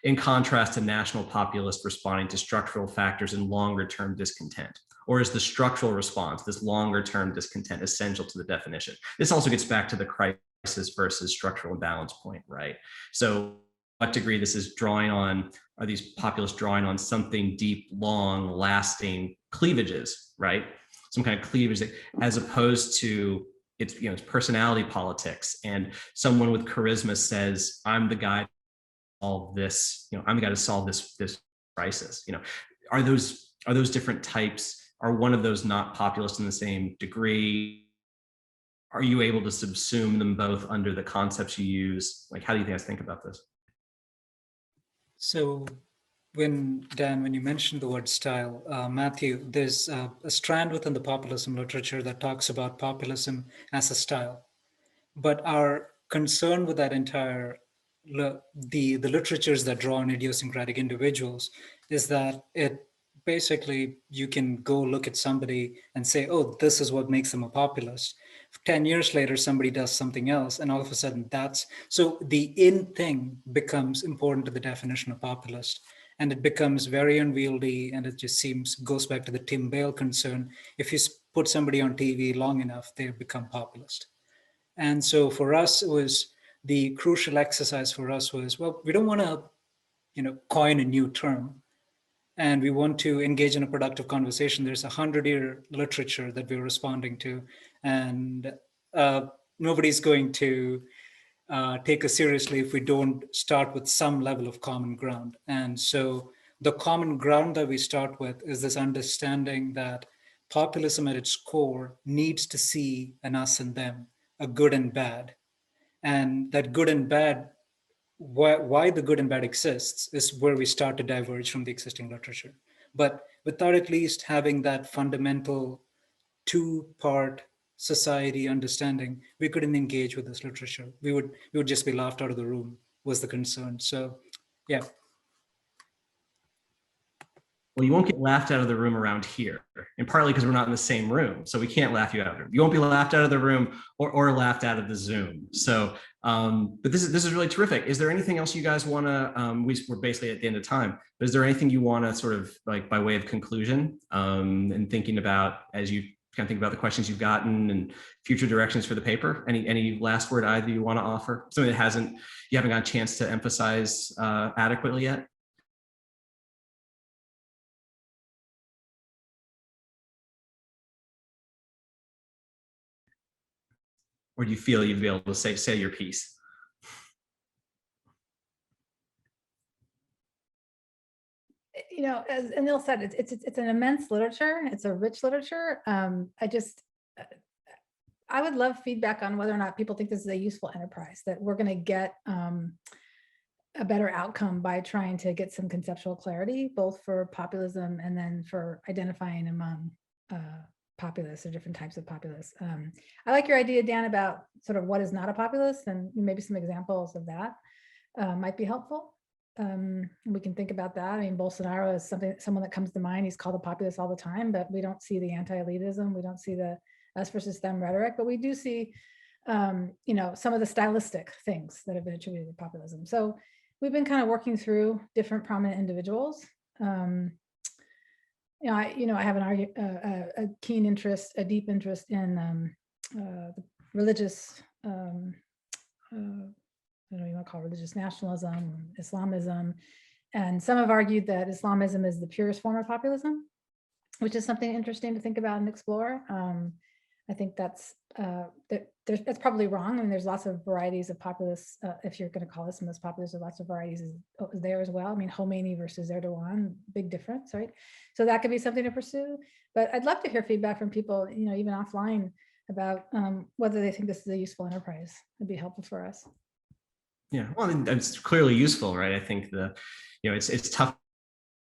Speaker 1: in contrast to national populists responding to structural factors and longer term discontent? Or is the structural response, this longer term discontent, essential to the definition? This also gets back to the crisis versus structural imbalance point, right? So what degree this is drawing on, are these populists drawing on something deep, long, lasting cleavages, right? Some kind of cleavage that, as opposed to it's personality politics, and someone with charisma says, I'm the guy solve this, I'm the guy to solve this crisis. Are those different types? Are one of those not populist in the same degree? Are you able to subsume them both under the concepts you use? Like, how do you guys think about this?
Speaker 3: So Dan, when you mentioned the word style, Matthew, there's a strand within the populism literature that talks about populism as a style. But our concern with that entire the literatures that draw on idiosyncratic individuals is that it basically, you can go look at somebody and say, oh, this is what makes them a populist. 10 years later, somebody does something else, and all of a sudden so the in thing becomes important to the definition of populist. And it becomes very unwieldy, and it just goes back to the Tim Bale concern. If you put somebody on TV long enough, they become populist. And so for us, it was the crucial exercise for us was, well, we don't want to, coin a new term, and we want to engage in a productive conversation. There's 100-year literature that we're responding to, and nobody's going to take us seriously if we don't start with some level of common ground. And so the common ground that we start with is this understanding that populism at its core needs to see an us and them, a good and bad. And that good and bad, why the good and bad exists, is where we start to diverge from the existing literature. But without at least having that fundamental two-part society understanding, we couldn't engage with this literature. We would just be laughed out of the room, was the concern. So yeah.
Speaker 1: Well, you won't get laughed out of the room around here, and partly because we're not in the same room, so we can't laugh you out of the room. You won't be laughed out of the room or laughed out of the Zoom. So, but this is really terrific. Is there anything else you guys want to? We're basically at the end of time. But is there anything you want to sort of like by way of conclusion, and thinking about as you kind of think about the questions you've gotten and future directions for the paper? Any last word either you want to offer? Something that you haven't got a chance to emphasize adequately yet? Or do you feel you'd be able to say your piece?
Speaker 2: you know, as Anil said, it's an immense literature. It's a rich literature. I would love feedback on whether or not people think this is a useful enterprise, that we're going to get a better outcome by trying to get some conceptual clarity, both for populism and then for identifying among populists or different types of populists. I like your idea, Dan, about sort of what is not a populist, and maybe some examples of that might be helpful. We can think about that. I mean, Bolsonaro is someone that comes to mind. He's called a populist all the time, but we don't see the anti-elitism. We don't see the us versus them rhetoric, but we do see, you know, some of the stylistic things that have been attributed to populism. So we've been kind of working through different prominent individuals. You know, I have a keen interest, a deep interest in the religious, I don't know what you want to call religious nationalism, Islamism, and some have argued that Islamism is the purest form of populism, which is something interesting to think about and explore. I think that's probably wrong. I mean, there's lots of varieties of populists. If you're going to call this some of those populists, there are lots of varieties there as well. I mean, Khomeini versus Erdogan, big difference, right? So that could be something to pursue. But I'd love to hear feedback from people, you know, even offline, about whether they think this is a useful enterprise. It'd be helpful for us.
Speaker 1: Yeah, well, it's clearly useful, right? I think it's tough,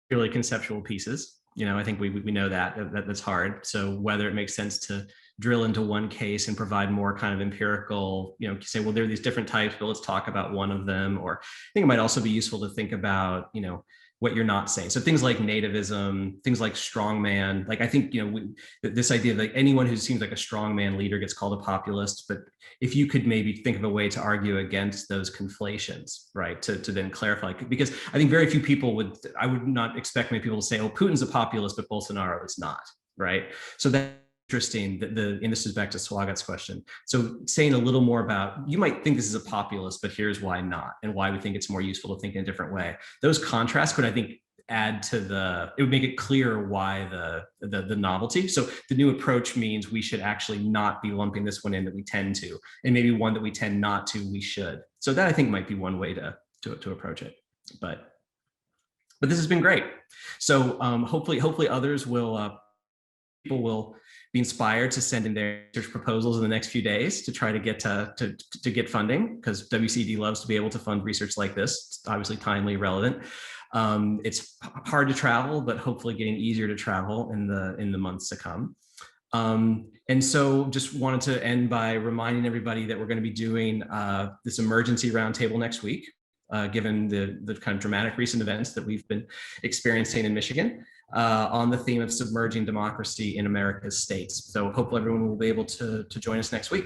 Speaker 1: really conceptual pieces. You know, I think we know that's hard. So whether it makes sense to drill into one case and provide more kind of empirical, you know, say, well, there are these different types, but let's talk about one of them. Or I think it might also be useful to think about, you know, what you're not saying. So things like nativism, things like strongman, like I think, you know, this idea that anyone who seems like a strongman leader gets called a populist, but if you could maybe think of a way to argue against those conflations, right, to then clarify, because I think very few people I would not expect many people to say, oh, Putin's a populist, but Bolsonaro is not, right? So that's interesting, and this is back to Swagat's question. So saying a little more about, you might think this is a populist, but here's why not, and why we think it's more useful to think in a different way. Those contrasts could, I think, add to it would make it clear why the novelty. So the new approach means we should actually not be lumping this one in that we tend to, and maybe one that we tend not to, we should. So that I think might be one way to approach it. But this has been great. So hopefully others people will be inspired to send in their research proposals in the next few days to try to get to get funding, because WCD loves to be able to fund research like this. It's obviously timely, relevant. It's hard to travel, but hopefully getting easier to travel in the months to come. And so just wanted to end by reminding everybody that we're going to be doing this emergency roundtable next week, given the kind of dramatic recent events that we've been experiencing in Michigan, on the theme of submerging democracy in America's states. So hopefully everyone will be able to join us next week.